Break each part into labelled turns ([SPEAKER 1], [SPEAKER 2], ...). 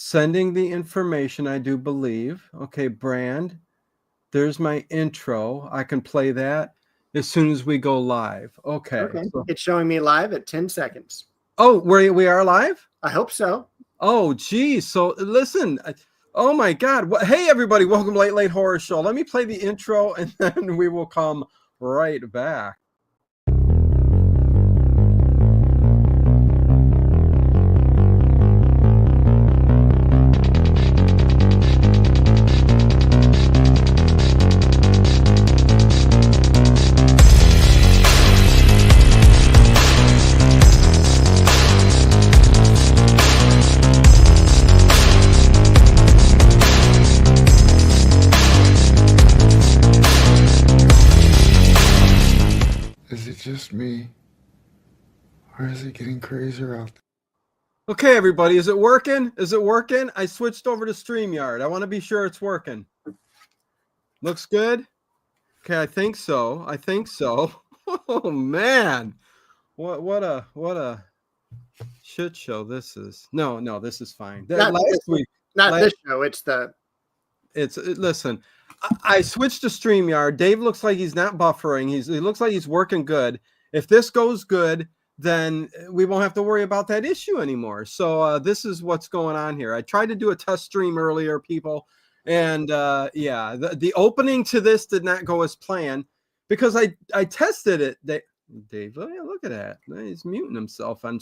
[SPEAKER 1] Sending the information, I do believe. Okay, brand. There's my intro. I can play that as soon as we go live. Okay. So,
[SPEAKER 2] It's showing me live at 10 seconds.
[SPEAKER 1] oh, we are live?
[SPEAKER 2] I hope so.
[SPEAKER 1] Oh, geez. So listen. Oh, my God. Hey, everybody. Welcome to Late Horror Show. Let me play the intro, and then we will come right back.
[SPEAKER 3] Is it just me? Or is it getting crazier out there?
[SPEAKER 1] Okay, everybody, is it working? Is it working? I switched over to StreamYard. I want to be sure it's working. Looks good? Okay, I think so. I think so. Oh, man. What a shit show this is. No, this is fine.
[SPEAKER 2] This show.
[SPEAKER 1] Listen, I switched to StreamYard. Dave looks like he's not buffering. He looks like he's working good. If this goes good, then we won't have to worry about that issue anymore. So this is what's going on here. I tried to do a test stream earlier, people. And the opening to this did not go as planned because I tested it. Dave, oh yeah, look at that. He's muting himself on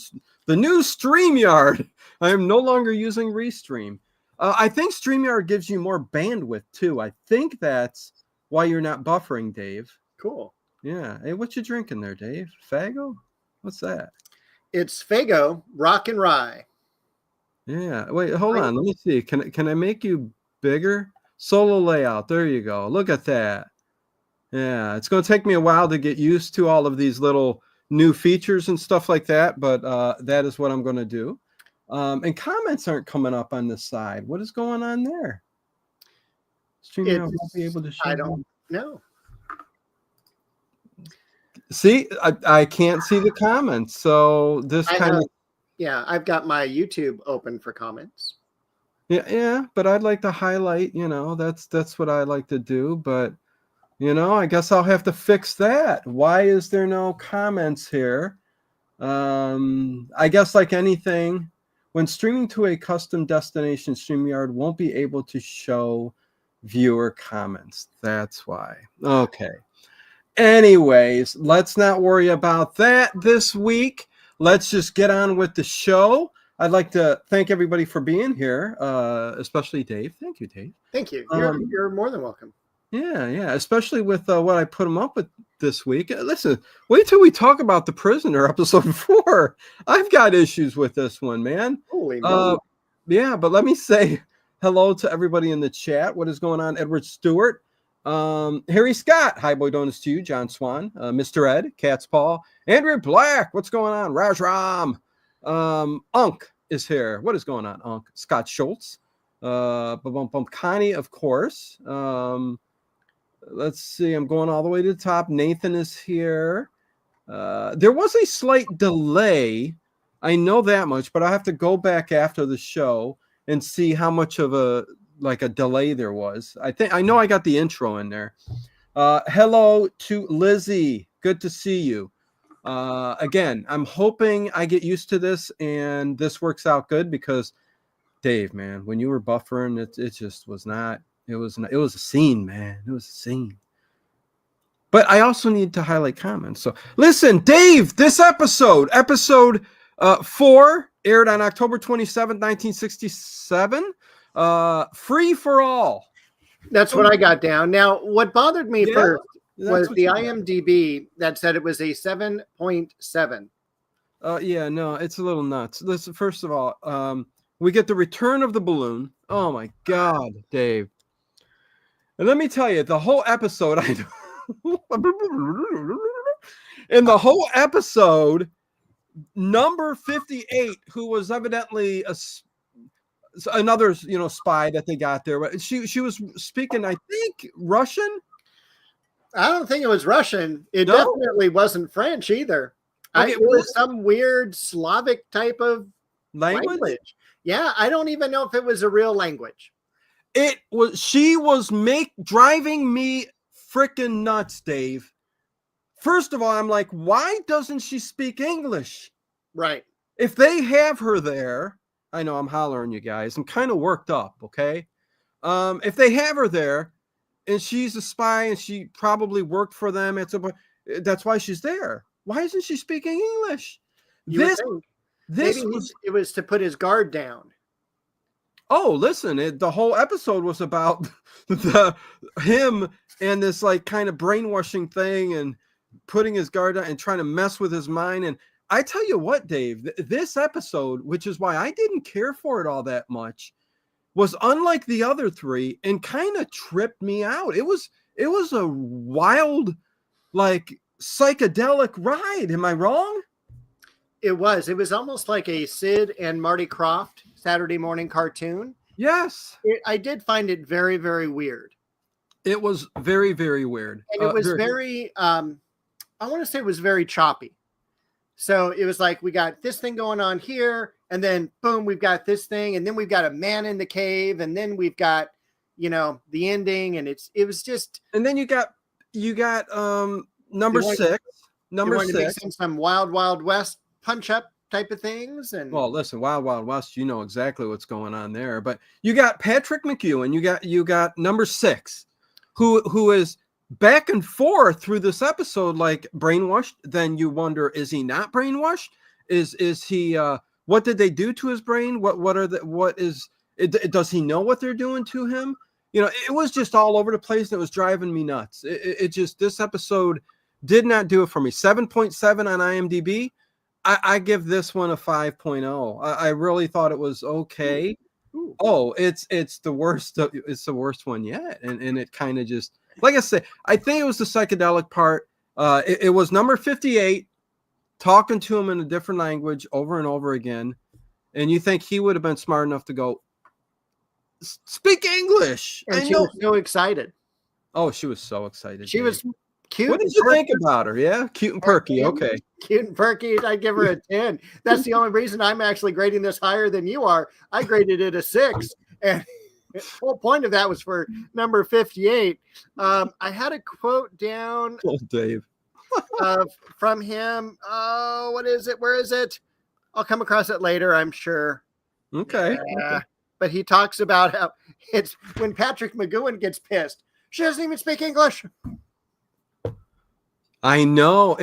[SPEAKER 1] the new StreamYard. I am no longer using Restream. I think StreamYard gives you more bandwidth too. I think that's why you're not buffering, Dave.
[SPEAKER 2] Cool.
[SPEAKER 1] Yeah. Hey, what you drinking there, Dave? Fago? What's that?
[SPEAKER 2] It's Fago Rock and Rye.
[SPEAKER 1] Yeah. Wait, hold on. Let me see. Can I make you bigger? Solo layout. There you go. Look at that. Yeah. It's going to take me a while to get used to all of these little new features and stuff like that, but that is what I'm going to do. And comments aren't coming up on this side. What is going on there? StreamYard won't be able to show.
[SPEAKER 2] I don't know.
[SPEAKER 1] See, I can't see the comments. So this
[SPEAKER 2] I've got my YouTube open for comments.
[SPEAKER 1] Yeah, but I'd like to highlight, that's what I like to do. But, I guess I'll have to fix that. Why is there no comments here? I guess like anything, when streaming to a custom destination, StreamYard won't be able to show viewer comments. That's why. Okay. Anyways, let's not worry about that this week. Let's just get on with the show. I'd like to thank everybody for being here, especially Dave. Thank you, Dave.
[SPEAKER 2] Thank you. You're more than welcome.
[SPEAKER 1] Yeah. Especially with what I put him up with this week. Listen, wait till we talk about The Prisoner, episode 4. I've got issues with this one, man.
[SPEAKER 2] Holy moly.
[SPEAKER 1] Yeah, but let me say hello to everybody in the chat. What is going on? Edward Stewart. Harry Scott, hi boy donuts to you. John Swan, Mr. Ed, Cat's Paw, Andrew Black, what's going on? Rajram, Unk is here. What is going on, Unk? Scott Schultz, Connie, of course. Let's see, I'm going all the way to the top. Nathan is here. There was a slight delay. I know that much, but I have to go back after the show and see how much of a delay there was. I know I got the intro in there. Hello to Lizzie. Good to see you. Again, I'm hoping I get used to this and this works out good because Dave, man, when you were buffering, it just was not. It was a scene, man. It was a scene. But I also need to highlight comments. So listen, Dave, this episode 4 aired on October 27th, 1967. Free for all.
[SPEAKER 2] That's what I got down. Now, what bothered me first was the IMDb that said it was a 7.7.
[SPEAKER 1] Yeah, no, it's a little nuts. Listen, first of all, we get the return of the balloon. Oh my God, Dave. And let me tell you, the whole episode, in the whole episode, number 58, who was evidently another spy that they got there, she was speaking, I think, Russian.
[SPEAKER 2] I don't think it was Russian. It definitely wasn't French either.
[SPEAKER 1] Okay,
[SPEAKER 2] it was some weird Slavic type of language. Yeah, I don't even know if it was a real language.
[SPEAKER 1] She was driving me freaking nuts, Dave. First of all, I'm like, why doesn't she speak English?
[SPEAKER 2] Right.
[SPEAKER 1] If they have her there, I know I'm hollering you guys. I'm kind of worked up, okay? If they have her there and she's a spy and she probably worked for them, that's why she's there. Why isn't she speaking English?
[SPEAKER 2] You would think. Maybe it was to put his guard down.
[SPEAKER 1] Oh, listen, the whole episode was about him and this like kind of brainwashing thing and putting his guard down and trying to mess with his mind. And I tell you what, Dave, this episode, which is why I didn't care for it all that much, was unlike the other three and kind of tripped me out. It was a wild, like psychedelic ride. Am I wrong?
[SPEAKER 2] It was almost like a Sid and Marty Krofft Saturday morning cartoon.
[SPEAKER 1] Yes.
[SPEAKER 2] I did find it very, very weird.
[SPEAKER 1] It was very, very weird.
[SPEAKER 2] And it was very I want to say it was very choppy. So it was like, we got this thing going on here, and then boom, we've got this thing, and then we've got a man in the cave, and then we've got, the ending, and it was just.
[SPEAKER 1] And then you got number six. Number six.
[SPEAKER 2] Some Wild Wild West punch up type of things. And
[SPEAKER 1] well, listen, Wild Wild West, you know exactly what's going on there. But you got Patrick McEwen, you got number six, who is back and forth through this episode, like brainwashed. Then you wonder, is he not brainwashed? Is he what did they do to his brain? Does he know what they're doing to him? It was just all over the place, and it was driving me nuts. This episode did not do it for me. 7.7 on IMDb. I give this one a 5.0. I really thought it was okay.
[SPEAKER 2] Ooh.
[SPEAKER 1] Oh, it's the worst. It's the worst one yet. And it kind of just, like I said, I think it was the psychedelic part. It was number 58 talking to him in a different language over and over again. And you think he would have been smart enough to go, speak English.
[SPEAKER 2] And she was so excited.
[SPEAKER 1] Oh, she was so excited.
[SPEAKER 2] She was cute.
[SPEAKER 1] What did you think about her? Yeah, cute and perky. Okay.
[SPEAKER 2] Cute and perky. I'd give her a 10. That's the only reason I'm actually grading this higher than you are. I graded it a 6. And the whole point of that was for number 58. I had a quote down
[SPEAKER 1] Dave.
[SPEAKER 2] from him. Oh, what is it? Where is it? I'll come across it later, I'm sure.
[SPEAKER 1] Okay.
[SPEAKER 2] But he talks about how it's when Patrick McGowan gets pissed. She doesn't even speak English.
[SPEAKER 1] I know.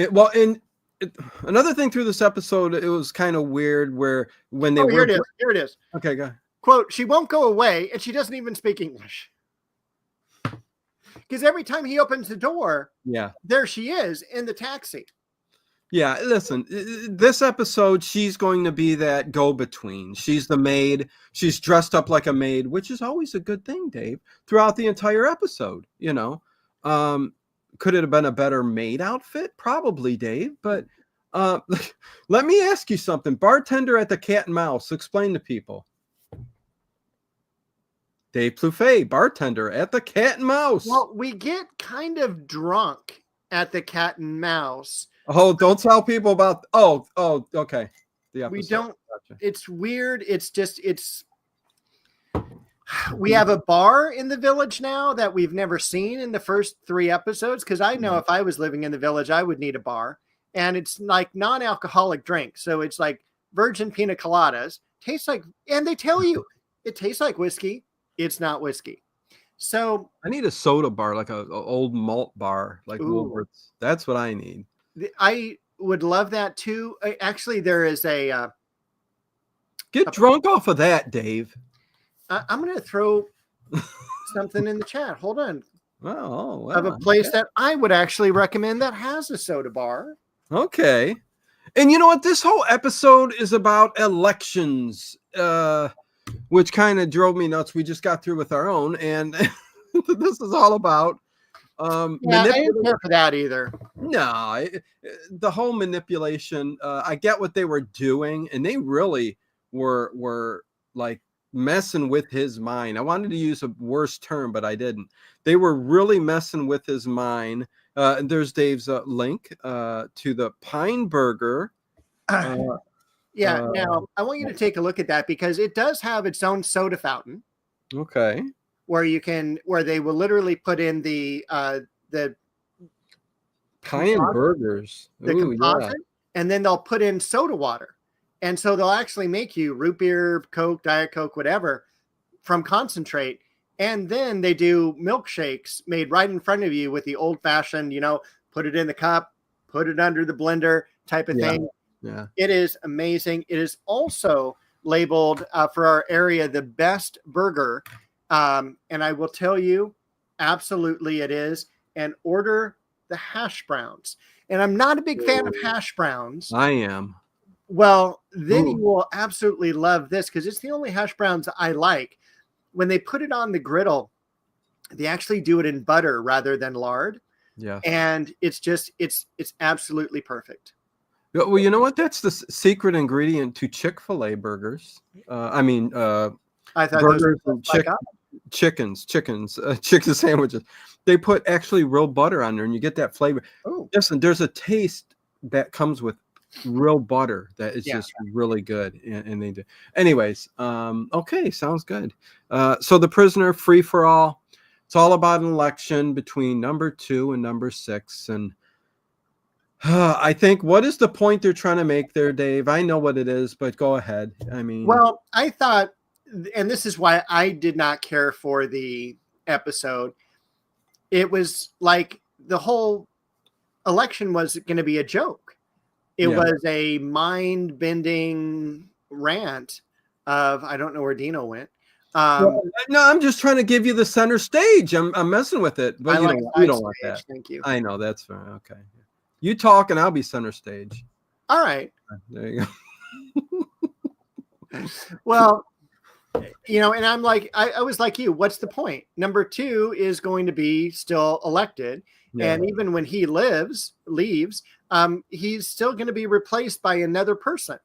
[SPEAKER 1] Another thing through this episode, it was kind of weird where when they
[SPEAKER 2] Here it is.
[SPEAKER 1] Okay, go ahead.
[SPEAKER 2] Quote, she won't go away, and she doesn't even speak English. Because every time he opens the door, there she is in the taxi.
[SPEAKER 1] Yeah, listen, this episode, she's going to be that go-between. She's the maid. She's dressed up like a maid, which is always a good thing, Dave, throughout the entire episode, Could it have been a better maid outfit? Probably, Dave. But let me ask you something. Bartender at the Cat and Mouse. Explain to people. Dave Plouffe, bartender at the Cat and Mouse.
[SPEAKER 2] Well, we get kind of drunk at the Cat and Mouse.
[SPEAKER 1] Oh, don't tell people about. Oh, okay.
[SPEAKER 2] We don't. Gotcha. It's weird. We have a bar in the village now that we've never seen in the first 3 episodes. Because I know if I was living in the village, I would need a bar. And it's like non-alcoholic drink. So it's like virgin pina coladas. Tastes like, and they tell you it tastes like whiskey. It's not whiskey. So
[SPEAKER 1] I need a soda bar, like a old malt bar, like Woolworths. That's what I need.
[SPEAKER 2] I would love that too. Actually, there is a
[SPEAKER 1] get drunk off of that, Dave.
[SPEAKER 2] I'm going to throw something in the chat. Hold on.
[SPEAKER 1] Well,
[SPEAKER 2] of a place that I would actually recommend that has a soda bar.
[SPEAKER 1] Okay. And you know what? This whole episode is about elections, which kind of drove me nuts. We just got through with our own, and this is all about
[SPEAKER 2] I didn't care for that either.
[SPEAKER 1] No, the whole manipulation. I get what they were doing, and they really were like messing with his mind. I wanted to use a worse term, but I didn't. They were really messing with his mind. And there's Dave's link to the Pine Burger.
[SPEAKER 2] Yeah. Now I want you to take a look at that because it does have its own soda fountain
[SPEAKER 1] Okay.
[SPEAKER 2] where they will literally put in the
[SPEAKER 1] Cayenne burgers.
[SPEAKER 2] the
[SPEAKER 1] Ooh, yeah.
[SPEAKER 2] composite, and then they'll put in soda water. And so they'll actually make you root beer, Coke, Diet Coke, whatever from concentrate. And then they do milkshakes made right in front of you with the old fashioned, put it in the cup, put it under the blender type of thing.
[SPEAKER 1] Yeah.
[SPEAKER 2] It is amazing. It is also labeled for our area the best burger. And I will tell you, absolutely it is. And order the hash browns. And I'm not a big fan of hash browns.
[SPEAKER 1] I am.
[SPEAKER 2] Well, then
[SPEAKER 1] Ooh.
[SPEAKER 2] you will absolutely love this because it's the only hash browns I like. When they put it on the griddle, they actually do it in butter rather than lard.
[SPEAKER 1] Yeah.
[SPEAKER 2] And it's absolutely perfect.
[SPEAKER 1] Well, you know what? That's the secret ingredient to Chick-fil-A burgers.
[SPEAKER 2] I thought
[SPEAKER 1] burgers
[SPEAKER 2] those
[SPEAKER 1] and chicken sandwiches. They put actually real butter on there, and you get that flavor.
[SPEAKER 2] Oh,
[SPEAKER 1] Listen, there's a taste that comes with real butter that is just really good, and they do. Anyways, okay, sounds good. So the prisoner free for all. It's all about an election between number 2 and number 6, and I think what is the point they're trying to make there, Dave? I know what it is, but go ahead. I mean,
[SPEAKER 2] well, I thought, and this is why I did not care for the episode. It was like the whole election was going to be a joke. It was a mind-bending rant of, I don't know where Dino went.
[SPEAKER 1] no, I'm just trying to give you the center stage. I'm messing with it, but you don't want that.
[SPEAKER 2] Thank you.
[SPEAKER 1] I know, that's fine. Okay. You talk and I'll be center stage.
[SPEAKER 2] All right.
[SPEAKER 1] There you
[SPEAKER 2] go. Well, and I'm like, I was like you, what's the point? Number 2 is going to be still elected. Yeah. And even when he leaves, he's still going to be replaced by another person.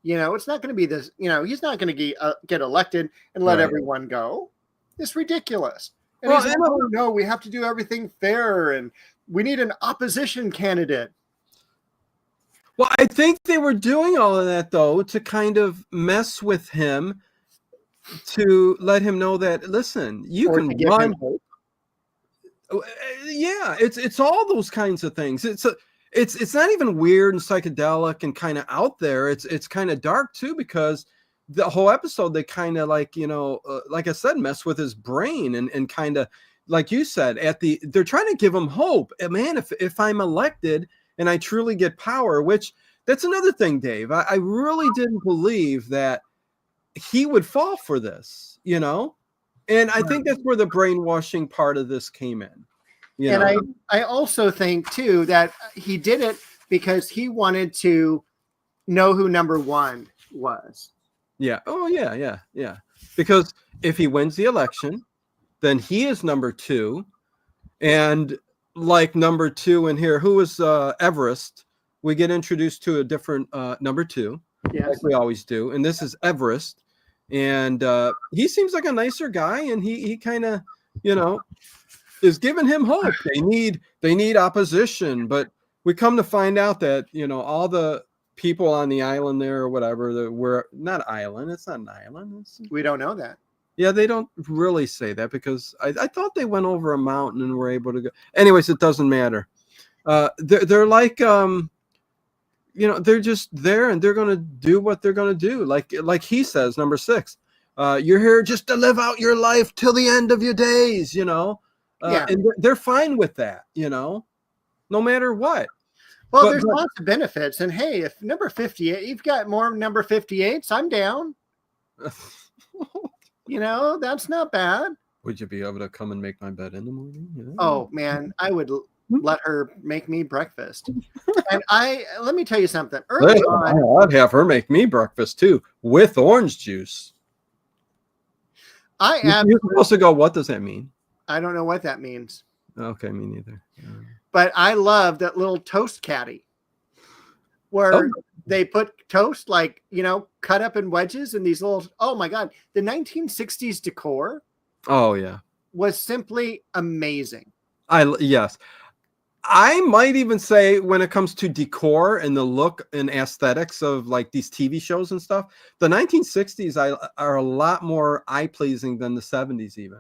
[SPEAKER 2] It's not going to be this, he's not going to get elected and let everyone go. It's ridiculous. And he's like, oh, no, we have to do everything fair. And we need an opposition candidate.
[SPEAKER 1] Well, I think they were doing all of that, though, to kind of mess with him, to let him know that, listen, you can run. Yeah, it's all those kinds of things. It's not even weird and psychedelic and kind of out there. It's kind of dark too, because the whole episode they kind of like like I said, mess with his brain and kind of like you said they're trying to give him hope. Man, if I'm elected and I truly get power, which that's another thing, Dave. I really didn't believe that he would fall for this, and I think that's where the brainwashing part of this came in.
[SPEAKER 2] I also think too that he did it because he wanted to know who number 1 was.
[SPEAKER 1] Yeah. Oh yeah. Because if he wins the election, then he is number 2, and like number 2 in here, who was Everest? We get introduced to a different number 2, like we always do, and this is Everest, and he seems like a nicer guy, and he kind of is giving him hope. They need opposition, but we come to find out that all the people on the island there or whatever that were not island. It's not an island.
[SPEAKER 2] We don't know that.
[SPEAKER 1] Yeah, they don't really say that because I thought they went over a mountain and were able to go. Anyways, it doesn't matter. They're like they're just there and they're gonna do what they're gonna do. Like he says, number 6, you're here just to live out your life till the end of your days. And they're fine with that, no matter what.
[SPEAKER 2] Well, there's lots of benefits. And hey, if number 58, you've got more number 58s, I'm down. That's not bad.
[SPEAKER 1] Would you be able to come and make my bed in the morning? Yeah.
[SPEAKER 2] Oh man, I would let her make me breakfast. And let me tell you something. Early on,
[SPEAKER 1] I'd have her make me breakfast too with orange juice. You're supposed to go, what does that mean?
[SPEAKER 2] I don't know what that means.
[SPEAKER 1] Okay, me neither.
[SPEAKER 2] But I love that little toast caddy where they put toast cut up in wedges and these little, oh my God, the 1960s decor.
[SPEAKER 1] Oh yeah.
[SPEAKER 2] Was simply amazing.
[SPEAKER 1] Yes. I might even say when it comes to decor and the look and aesthetics of like these TV shows and stuff, the 1960s are a lot more eye-pleasing than the 70s even.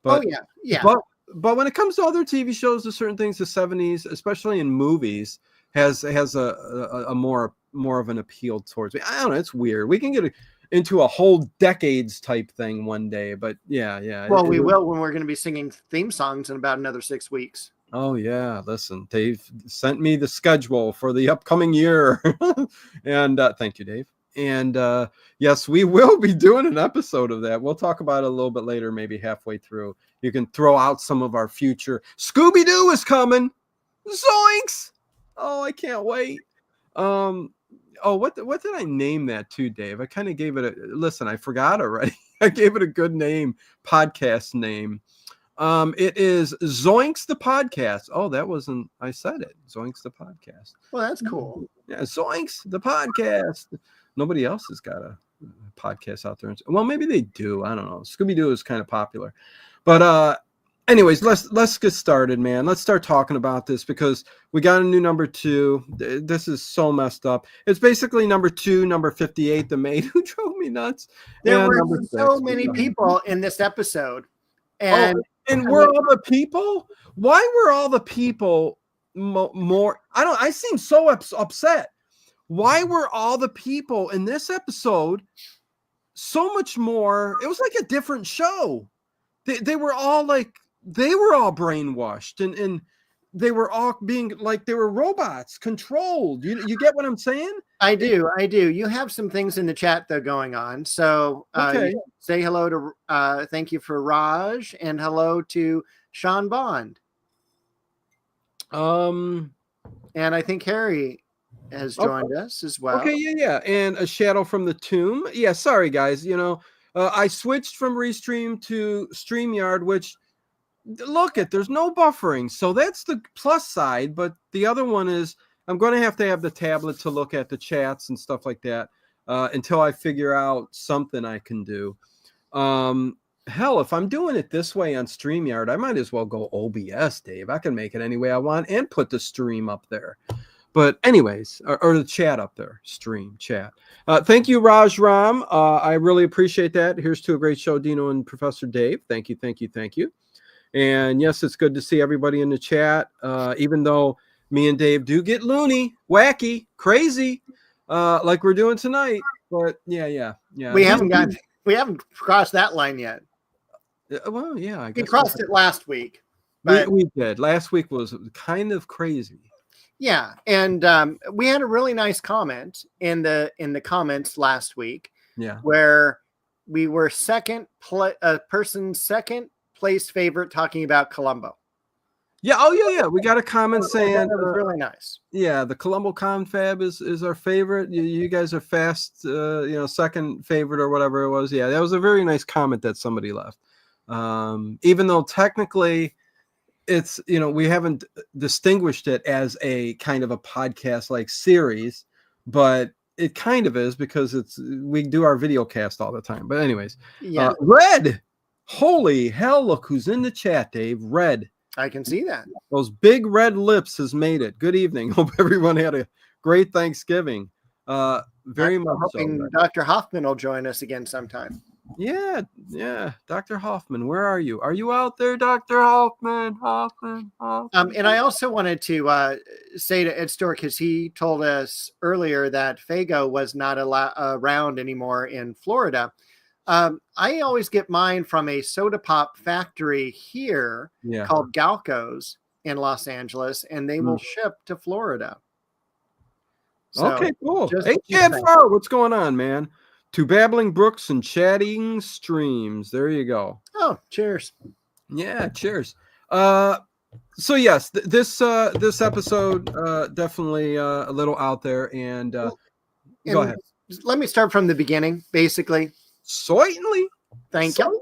[SPEAKER 2] Oh
[SPEAKER 1] But
[SPEAKER 2] yeah, yeah.
[SPEAKER 1] but when it comes to other TV shows, there's certain things the 70s, especially in movies, has a more of an appeal towards me. I don't know, it's weird. We can get into a whole decades type thing one day, but yeah.
[SPEAKER 2] Well, we will when we're going to be singing theme songs in about another 6 weeks.
[SPEAKER 1] Oh yeah, listen, Dave sent me the schedule for the upcoming year. And thank you, Dave. And yes, we will be doing an episode of that. We'll talk about it a little bit later, maybe halfway through. You can throw out some of our future. Scooby-Doo is coming. Zoinks! Oh, I can't wait. Oh, what did I name that to, Dave? I kind of gave it listen, I forgot already. I gave it a good name, podcast name. It is Zoinks the podcast. Oh, that wasn't, I said it. Zoinks the podcast.
[SPEAKER 2] Well, that's cool.
[SPEAKER 1] Yeah, Zoinks the podcast. Nobody else has got a podcast out there. Well, maybe they do. I don't know. Scooby-Doo is kind of popular. But anyways, let's get started, man. Let's start talking about this because we got a new number 2. This is so messed up. It's basically number 2, number 58, the maid who drove me nuts.
[SPEAKER 2] There were
[SPEAKER 1] number
[SPEAKER 2] so
[SPEAKER 1] 6,
[SPEAKER 2] many people in this episode. And
[SPEAKER 1] were all the people? Why were all the people more? I seem so upset. Why were all the people in this episode so much more? It was like a different show. They were all brainwashed and they were all being like they were robots controlled. You get what I'm saying?
[SPEAKER 2] I do. You have some things in the chat though going on. So
[SPEAKER 1] okay.
[SPEAKER 2] Say hello to thank you for Raj and hello to Sean Bond. And I think Harry has joined us as well.
[SPEAKER 1] Okay, yeah. And a shadow from the tomb. Yeah, sorry guys. I switched from Restream to StreamYard, which there's no buffering. So that's the plus side, but the other one is I'm going to have the tablet to look at the chats and stuff like that until I figure out something I can do. Hell, if I'm doing it this way on StreamYard, I might as well go OBS, Dave. I can make it any way I want and put the stream up there. But anyways, or the chat up there, stream, chat. Thank you, Raj Ram. I really appreciate that. Here's to a great show, Dino and Professor Dave. Thank you. And yes, it's good to see everybody in the chat, even though me and Dave do get loony, wacky, crazy, like we're doing tonight. But yeah.
[SPEAKER 2] We haven't crossed that line yet.
[SPEAKER 1] Well, yeah, I guess
[SPEAKER 2] we crossed it last week. But
[SPEAKER 1] we did. Last week was kind of crazy.
[SPEAKER 2] Yeah, and we had a really nice comment in the comments last week.
[SPEAKER 1] Yeah,
[SPEAKER 2] where we were second place favorite talking about Columbo.
[SPEAKER 1] Yeah. Oh yeah. We got a comment saying
[SPEAKER 2] that was really nice.
[SPEAKER 1] Yeah, the Columbo confab is our favorite. You guys are fast. Second favorite or whatever it was. Yeah, that was a very nice comment that somebody left. Even though technically it's we haven't distinguished it as a kind of a podcast like series, but it kind of is because we do our video cast all the time. But anyways,
[SPEAKER 2] yeah.
[SPEAKER 1] Red, holy hell! Look who's in the chat, Dave. Red.
[SPEAKER 2] I can see that.
[SPEAKER 1] Those big red lips has made it. Good evening. Hope everyone had a great Thanksgiving. Very much
[SPEAKER 2] hoping so. Dr. Hoffman will join us again sometime.
[SPEAKER 1] Yeah. Dr. Hoffman, where are you? Are you out there, Dr. Hoffman?
[SPEAKER 2] And I also wanted to say to Ed Stewart, because he told us earlier that Faygo was not around anymore in Florida. I always get mine from a soda pop factory here called Galco's in Los Angeles, and they will ship to Florida.
[SPEAKER 1] So, okay, cool. Hey, Chad Farr, what's going on, man? To babbling brooks and chatting streams. There you go.
[SPEAKER 2] Oh, cheers.
[SPEAKER 1] Yeah, cheers. So yes, this episode definitely a little out there, and go ahead.
[SPEAKER 2] Let me start from the beginning, basically.
[SPEAKER 1] Certainly.
[SPEAKER 2] Thank you.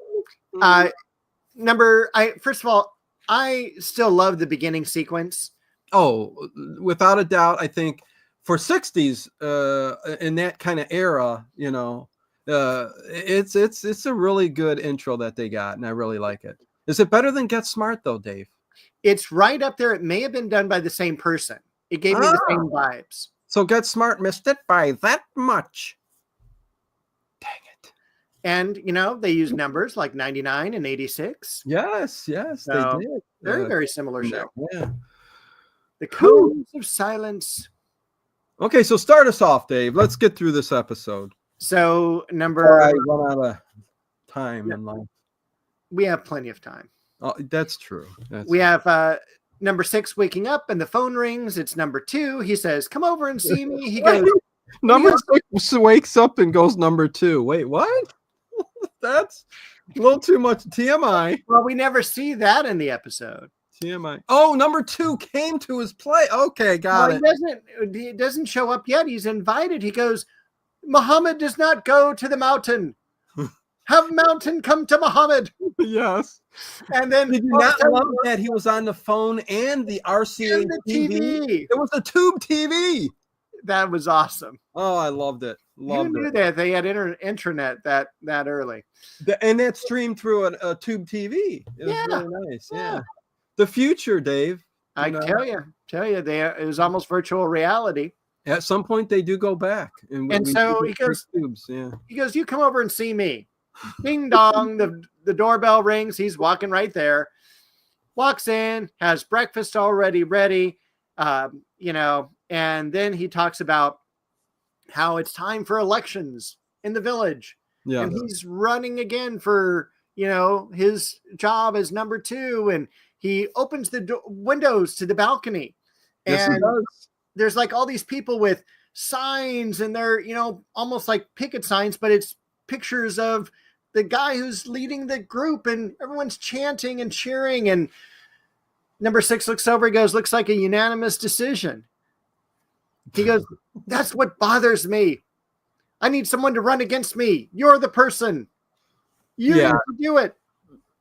[SPEAKER 2] First of all, I still love the beginning sequence.
[SPEAKER 1] Oh, without a doubt, I think for 60s in that kind of era, it's a really good intro that they got, and I really like it. Is it better than Get Smart though, Dave?
[SPEAKER 2] It's right up there. It may have been done by the same person. It gave me the same vibes.
[SPEAKER 1] So Get Smart missed it by that much. Dang it.
[SPEAKER 2] And, you know, they use numbers like 99 and 86.
[SPEAKER 1] Yes,
[SPEAKER 2] So,
[SPEAKER 1] they did.
[SPEAKER 2] Very, very similar show.
[SPEAKER 1] Yeah.
[SPEAKER 2] The Codes of Silence.
[SPEAKER 1] Okay, so start us off, Dave. Let's get through this episode.
[SPEAKER 2] So
[SPEAKER 1] I run out of time in life.
[SPEAKER 2] We have plenty of time.
[SPEAKER 1] Oh, that's true.
[SPEAKER 2] We have number 6 waking up and the phone rings. It's number 2. He says, "Come over and see me." He goes,
[SPEAKER 1] number 6 wakes up and goes number 2. Wait, what? That's a little too much TMI.
[SPEAKER 2] Well, we never see that in the episode.
[SPEAKER 1] TMI. Oh, number 2 came to his play. Okay, got it.
[SPEAKER 2] He doesn't show up yet. He's invited. He goes, "Muhammad does not go to the mountain. Have mountain come to Muhammad."
[SPEAKER 1] Yes.
[SPEAKER 2] And then
[SPEAKER 1] did you not love that he was on the phone and the RCA
[SPEAKER 2] and the
[SPEAKER 1] TV? It was a tube TV.
[SPEAKER 2] That was awesome.
[SPEAKER 1] Oh, I loved it.
[SPEAKER 2] You knew that they had intranet that early.
[SPEAKER 1] And that streamed through a tube TV. It was really nice. Yeah. The future, Dave.
[SPEAKER 2] I tell you, it was almost virtual reality.
[SPEAKER 1] At some point, they do go back.
[SPEAKER 2] And so he goes,
[SPEAKER 1] tubes. Yeah.
[SPEAKER 2] He goes, "You come over and see me." Ding dong, the doorbell rings. He's walking right there. Walks in, has breakfast already ready, you know, and then he talks about how it's time for elections in the village. Yeah. And he's running again for, you know, his job as number 2. And he opens the windows to the balcony.
[SPEAKER 1] Yes,
[SPEAKER 2] and
[SPEAKER 1] he does.
[SPEAKER 2] There's like all these people with signs, and they're, you know, almost like picket signs, but it's pictures of the guy who's leading the group, and everyone's chanting and cheering. And number 6 looks over, he goes, "Looks like a unanimous decision." He goes, "That's what bothers me. I need someone to run against me. You're the person. You need to do it."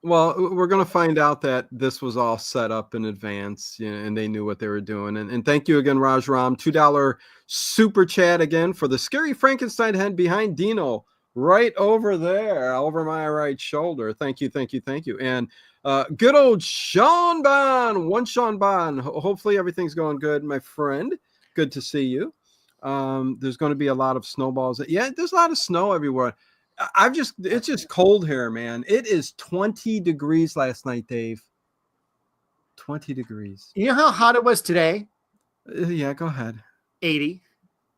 [SPEAKER 1] Well, we're going to find out that this was all set up in advance, you know, and they knew what they were doing. And thank you again, Raj Ram. $2 super chat again for the scary Frankenstein head behind Dino. Right over there, over my right shoulder. Thank you. And good old Sean Bond, one Sean Bond. Hopefully everything's going good, my friend. Good to see you. There's going to be a lot of snowballs. Yeah, there's a lot of snow everywhere. It's just cold here, man. It is 20 degrees last night, Dave. 20 degrees.
[SPEAKER 2] You know how hot it was today?
[SPEAKER 1] Yeah, go ahead.
[SPEAKER 2] 80.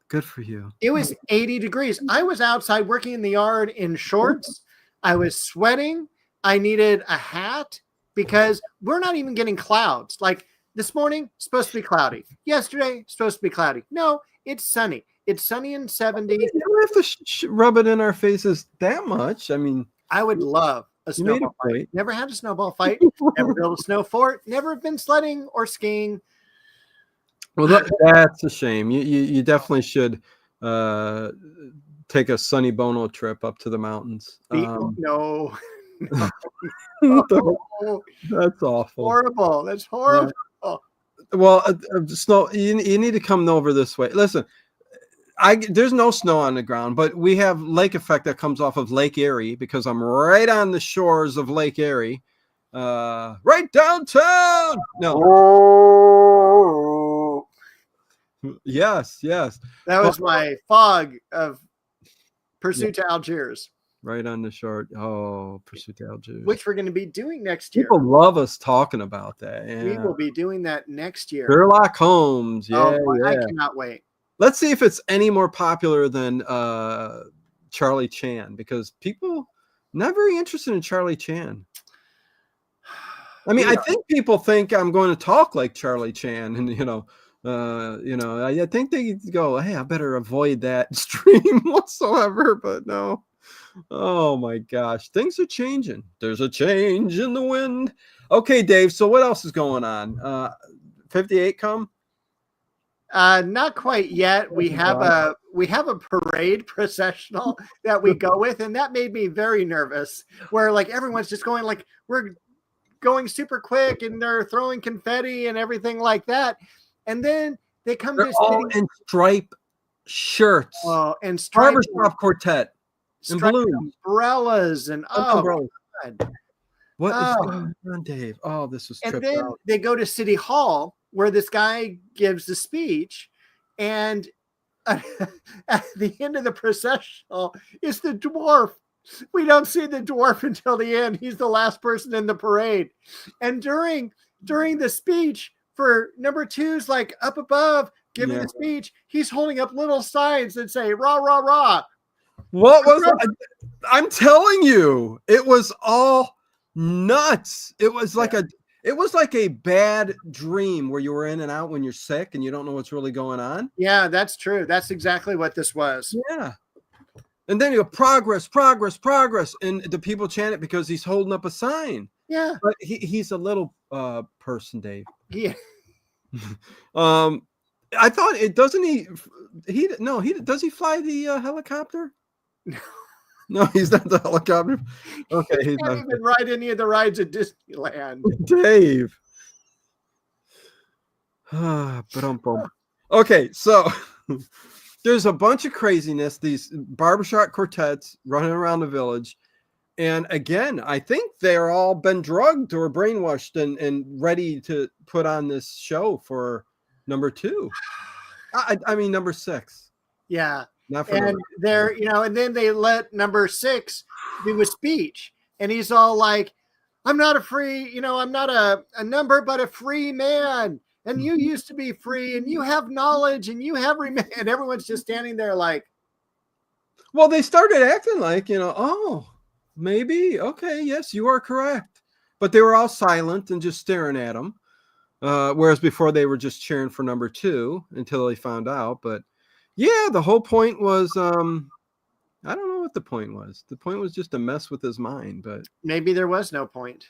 [SPEAKER 1] Good for you.
[SPEAKER 2] It was 80 degrees. I was outside working in the yard in shorts. I was sweating. I needed a hat because we're not even getting clouds. Like this morning, supposed to be cloudy. Yesterday, supposed to be cloudy. No, it's sunny. It's sunny and 70.
[SPEAKER 1] You don't have to rub it in our faces that much. I mean,
[SPEAKER 2] I would love a snowball fight. Never had a snowball fight. Never built a snow fort. Never been sledding or skiing.
[SPEAKER 1] Well, that's a shame. You definitely should take a Sonny Bono trip up to the mountains.
[SPEAKER 2] No.
[SPEAKER 1] That's awful.
[SPEAKER 2] Horrible. That's horrible.
[SPEAKER 1] Yeah. Well, snow. You need to come over this way. Listen, there's no snow on the ground, but we have lake effect that comes off of Lake Erie because I'm right on the shores of Lake Erie, right downtown. No. Yes.
[SPEAKER 2] That was my fog of Pursuit to Algiers.
[SPEAKER 1] Right on the shore. Oh, Pursuit to Algiers.
[SPEAKER 2] Which we're going to be doing next year.
[SPEAKER 1] People love us talking about that. Yeah.
[SPEAKER 2] We will be doing that next year.
[SPEAKER 1] Sherlock Holmes. Yeah,
[SPEAKER 2] I cannot wait.
[SPEAKER 1] Let's see if it's any more popular than Charlie Chan, because people not very interested in Charlie Chan. I mean, I think people think I'm going to talk like Charlie Chan, and I think they go, "Hey, I better avoid that stream whatsoever." But no. Oh my gosh, things are changing. There's a change in the wind. Okay, Dave. So what else is going on? 58 come?
[SPEAKER 2] Not quite yet. We have a parade processional that we go with, and that made me very nervous. Where like everyone's just going like we're going super quick, and they're throwing confetti and everything like that, and then they come
[SPEAKER 1] to all in stripe shirts.
[SPEAKER 2] Oh, and stripe
[SPEAKER 1] barbershop quartet. And blue
[SPEAKER 2] umbrellas and
[SPEAKER 1] umbrellas.
[SPEAKER 2] God.
[SPEAKER 1] What is
[SPEAKER 2] Oh.
[SPEAKER 1] going on, Dave? Oh, this was
[SPEAKER 2] And
[SPEAKER 1] tripped
[SPEAKER 2] then
[SPEAKER 1] out.
[SPEAKER 2] they go to City Hall where this guy gives the speech, and at the end of the processional is the dwarf. We don't see the dwarf until the end. He's the last person in the parade. And during the speech for number two's like up above giving the speech, he's holding up little signs that say rah rah rah.
[SPEAKER 1] What was I'm telling you, it was all nuts. It was like a bad dream where you were in and out when you're sick and you don't know what's really going on.
[SPEAKER 2] Yeah, that's true. That's exactly what this was.
[SPEAKER 1] Yeah. And then you go, progress, progress, progress. And the people chant it because he's holding up a sign.
[SPEAKER 2] Yeah.
[SPEAKER 1] But he's a little person, Dave.
[SPEAKER 2] Yeah.
[SPEAKER 1] I thought it doesn't he does he fly the helicopter? No, he's not the helicopter. Okay,
[SPEAKER 2] he can't even ride any of the rides at Disneyland.
[SPEAKER 1] Dave. Okay, so there's a bunch of craziness, these barbershop quartets running around the village. And again, I think they're all been drugged or brainwashed and ready to put on this show for number 2. I mean, number 6.
[SPEAKER 2] Yeah.
[SPEAKER 1] Not for
[SPEAKER 2] and they're, and then they let number 6 do a speech. And he's all like, I'm not a free, I'm not a number, but a free man. And you used to be free and you have knowledge and you have, and everyone's just standing there like.
[SPEAKER 1] Well, they started acting like, oh, maybe. Okay. Yes, you are correct. But they were all silent and just staring at him. Whereas before they were just cheering for number 2 until they found out. But yeah, the whole point was, I don't know what the point was. The point was just to mess with his mind, but
[SPEAKER 2] maybe there was no point.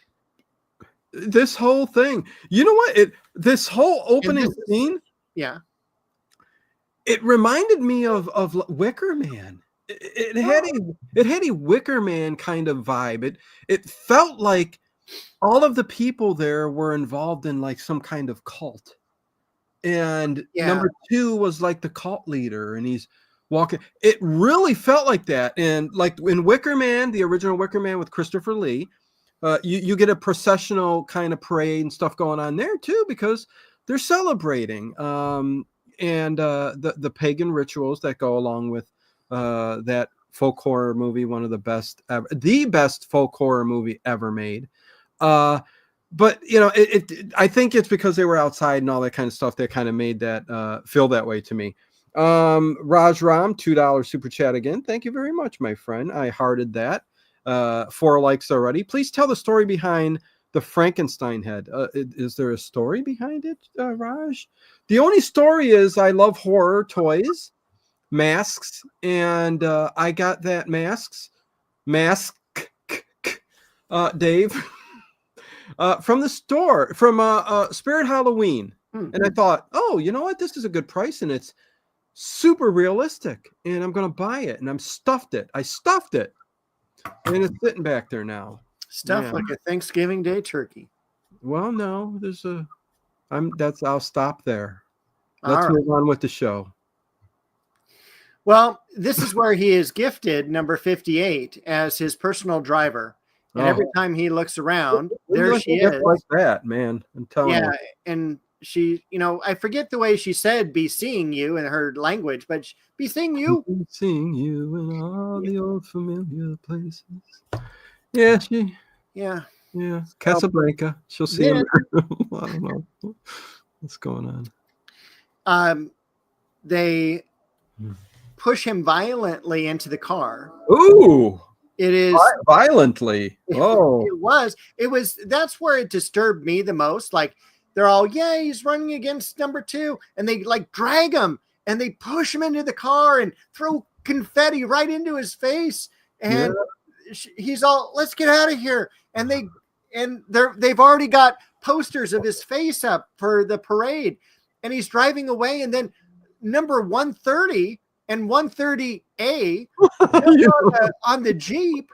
[SPEAKER 1] This whole thing, you know what? This whole opening scene,
[SPEAKER 2] yeah,
[SPEAKER 1] it reminded me of Wicker Man. It had a Wicker Man kind of vibe. It felt like all of the people there were involved in like some kind of cult. And number 2 was like the cult leader, and he's walking. It really felt like that. And like in Wicker Man, the original Wicker Man with Christopher Lee, you get a processional kind of parade and stuff going on there too, because they're celebrating and the pagan rituals that go along with that folk horror movie, one of the best ever, the best folk horror movie ever made. But I think it's because they were outside and all that kind of stuff that kind of made that feel that way to me. Raj Ram, $2 super chat again. Thank you very much, my friend. I hearted that. 4 likes already. Please tell the story behind the Frankenstein head. Is there a story behind it, Raj? The only story is I love horror toys, masks, and I got that mask, Dave, from the store, from Spirit Halloween. And I thought, oh, you know what? This is a good price, and it's super realistic, and I'm going to buy it, and I stuffed it. And it's sitting back there now.
[SPEAKER 2] Stuff like a Thanksgiving Day turkey.
[SPEAKER 1] Well, no, I'll stop there. Let's move on with the show.
[SPEAKER 2] Well, this is where he is gifted number 58 as his personal driver. And every time he looks around, there she is.
[SPEAKER 1] Like that, man. I'm telling you.
[SPEAKER 2] Yeah, and she, I forget the way she said "be seeing you" in her language, but "be seeing you."
[SPEAKER 1] Be seeing you in all the old familiar places. Yeah, yeah. Casablanca. She'll see him. I don't know what's going
[SPEAKER 2] on. They push him violently into the car.
[SPEAKER 1] Ooh.
[SPEAKER 2] It is
[SPEAKER 1] violently. Oh,
[SPEAKER 2] it was. That's where it disturbed me the most. Like they're all, yeah, he's running against number 2, and they like drag him and they push him into the car and throw confetti right into his face. And he's all, let's get out of here. And they've already got posters of his face up for the parade, and he's driving away. And then number 130 and 130A on the Jeep.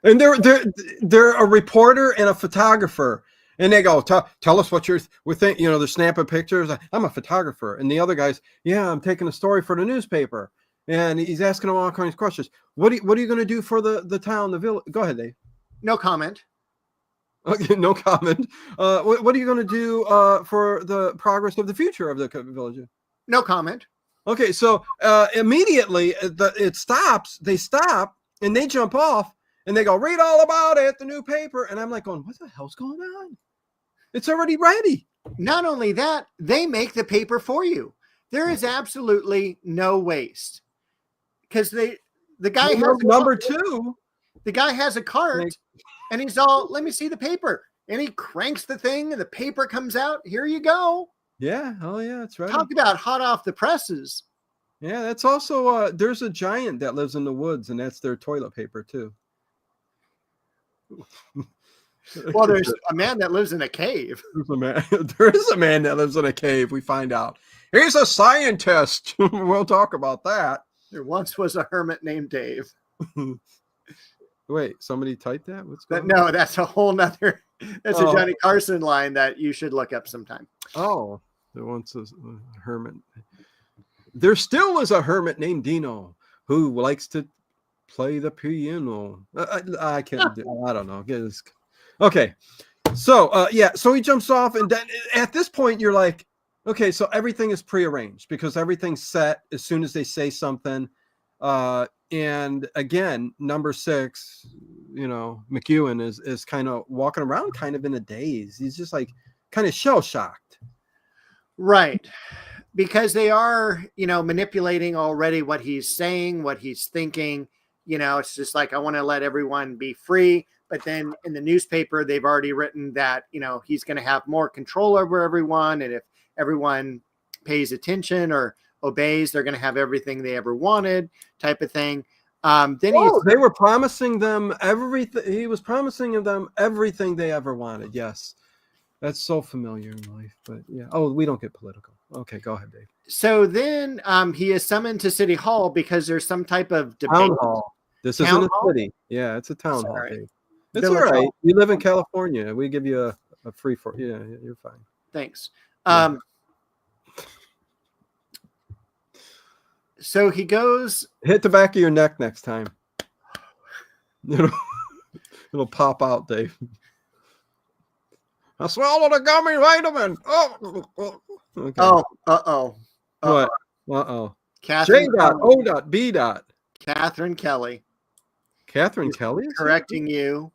[SPEAKER 1] And they're a reporter and a photographer. And they go, tell us what we think. They're snapping pictures. I'm a photographer. And the other guy's, yeah, I'm taking a story for the newspaper. And he's asking them all kinds of questions. What are you going to do for the town, the village? Go ahead, Dave.
[SPEAKER 2] No comment.
[SPEAKER 1] Okay, no comment. What are you going to do for the progress of the future of the village?
[SPEAKER 2] No comment.
[SPEAKER 1] Okay, so immediately it stops. They stop and they jump off and they go, read all about it, the new paper. And I'm like going, what the hell's going on? It's already ready.
[SPEAKER 2] Not only that, they make the paper for you. There is absolutely no waste because the guy has
[SPEAKER 1] number two.
[SPEAKER 2] The guy has a cart and he's all, let me see the paper. And he cranks the thing and the paper comes out. Here you go.
[SPEAKER 1] Yeah. Oh, yeah. That's right.
[SPEAKER 2] Talk about hot off the presses.
[SPEAKER 1] Yeah. That's also, there's a giant that lives in the woods and that's their toilet paper too.
[SPEAKER 2] Well, there's a man that lives in a cave.
[SPEAKER 1] There is a man that lives in a cave. We find out. He's a scientist. We'll talk about that.
[SPEAKER 2] There once was a hermit named Dave.
[SPEAKER 1] Wait, somebody typed that? What's going on?
[SPEAKER 2] No, that's a whole nother. That's a Johnny Carson line that you should look up sometime.
[SPEAKER 1] Oh, there once was a hermit. There still is a hermit named Dino who likes to play the piano. I can't do. I don't know. Okay. So so he jumps off, and then at this point you're like, okay, so everything is prearranged because everything's set as soon as they say something. And again, number 6, McEwen is kind of walking around kind of in a daze. He's just like kind of shell shocked.
[SPEAKER 2] Right. Because they are, manipulating already what he's saying, what he's thinking. It's just like, I want to let everyone be free. But then in the newspaper, they've already written that, he's going to have more control over everyone. And if everyone pays attention or obeys, they're going to have everything they ever wanted, type of thing. They
[SPEAKER 1] were promising them everything. He was promising them everything they ever wanted. Yes. That's so familiar in life, but yeah. Oh, we don't get political. Okay, go ahead, Dave.
[SPEAKER 2] So then he is summoned to City Hall because there's some type of debate.
[SPEAKER 1] Town hall. This isn't a city. Yeah, it's a town hall, Dave. It's all right. You live in California. We give you a free for. Yeah, you're fine.
[SPEAKER 2] Thanks.
[SPEAKER 1] Yeah.
[SPEAKER 2] So he goes.
[SPEAKER 1] Hit the back of your neck next time. It'll pop out, Dave. I swallowed a gummy vitamin. Okay.
[SPEAKER 2] What?
[SPEAKER 1] J. O. B.
[SPEAKER 2] Catherine Kelly.
[SPEAKER 1] Catherine Kelly is
[SPEAKER 2] correcting you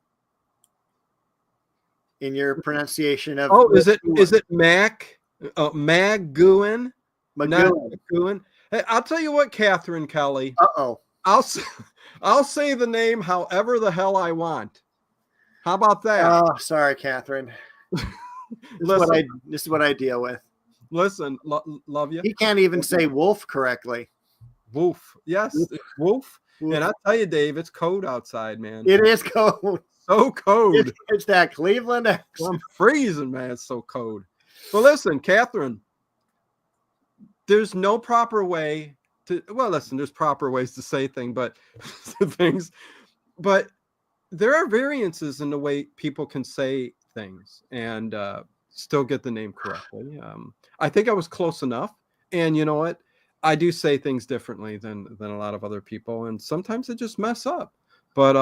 [SPEAKER 2] in your pronunciation of.
[SPEAKER 1] Oh, is it Mac? Magooin?
[SPEAKER 2] Magooin.
[SPEAKER 1] Hey, I'll tell you what, Catherine Kelly. I'll say the name however the hell I want. How about that?
[SPEAKER 2] Oh, sorry, Catherine. This is what I deal with.
[SPEAKER 1] Listen, love you.
[SPEAKER 2] He can't even say wolf correctly.
[SPEAKER 1] Wolf. Yes, wolf. And I'll tell you, Dave, it's cold outside, man.
[SPEAKER 2] It is cold.
[SPEAKER 1] So cold.
[SPEAKER 2] It's that Cleveland accent.
[SPEAKER 1] I'm freezing, man. It's so cold. But listen, Catherine, there's no proper way to. Well, listen, there's proper ways to say things, but there are variances in the way people can say things and still get the name correctly. I think I was close enough, and you know what? I do say things differently than a lot of other people, and sometimes I just mess up. But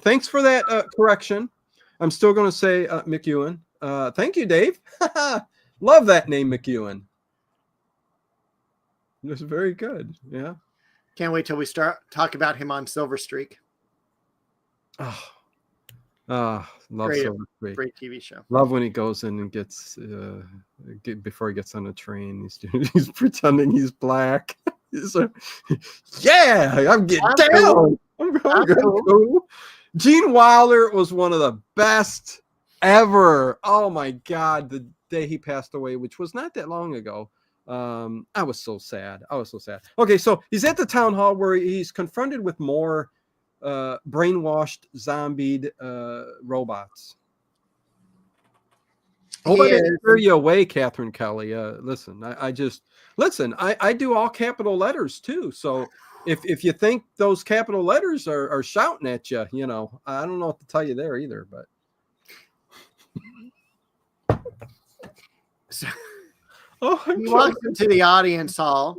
[SPEAKER 1] thanks for that correction. I'm still going to say McEwen. Thank you, Dave. Love that name, McEwen. It's very good. Yeah.
[SPEAKER 2] Can't wait till we talk about him on Silver Streak.
[SPEAKER 1] Love Silver Streak.
[SPEAKER 2] Great TV show.
[SPEAKER 1] Love when he goes in and gets before he gets on the train. He's pretending he's black. He's like, yeah, I'm getting down. I'm cool. Gene Wilder was one of the best ever. Oh my God, the day he passed away, which was not that long ago. I was so sad. Okay, so he's at the town hall where he's confronted with more brainwashed, zombied robots. Oh, I didn't scare you away, Catherine Kelly. Listen, I do all capital letters too. So if you think those capital letters are shouting at you, I don't know what to tell you there either. But
[SPEAKER 2] he walks into the audience hall.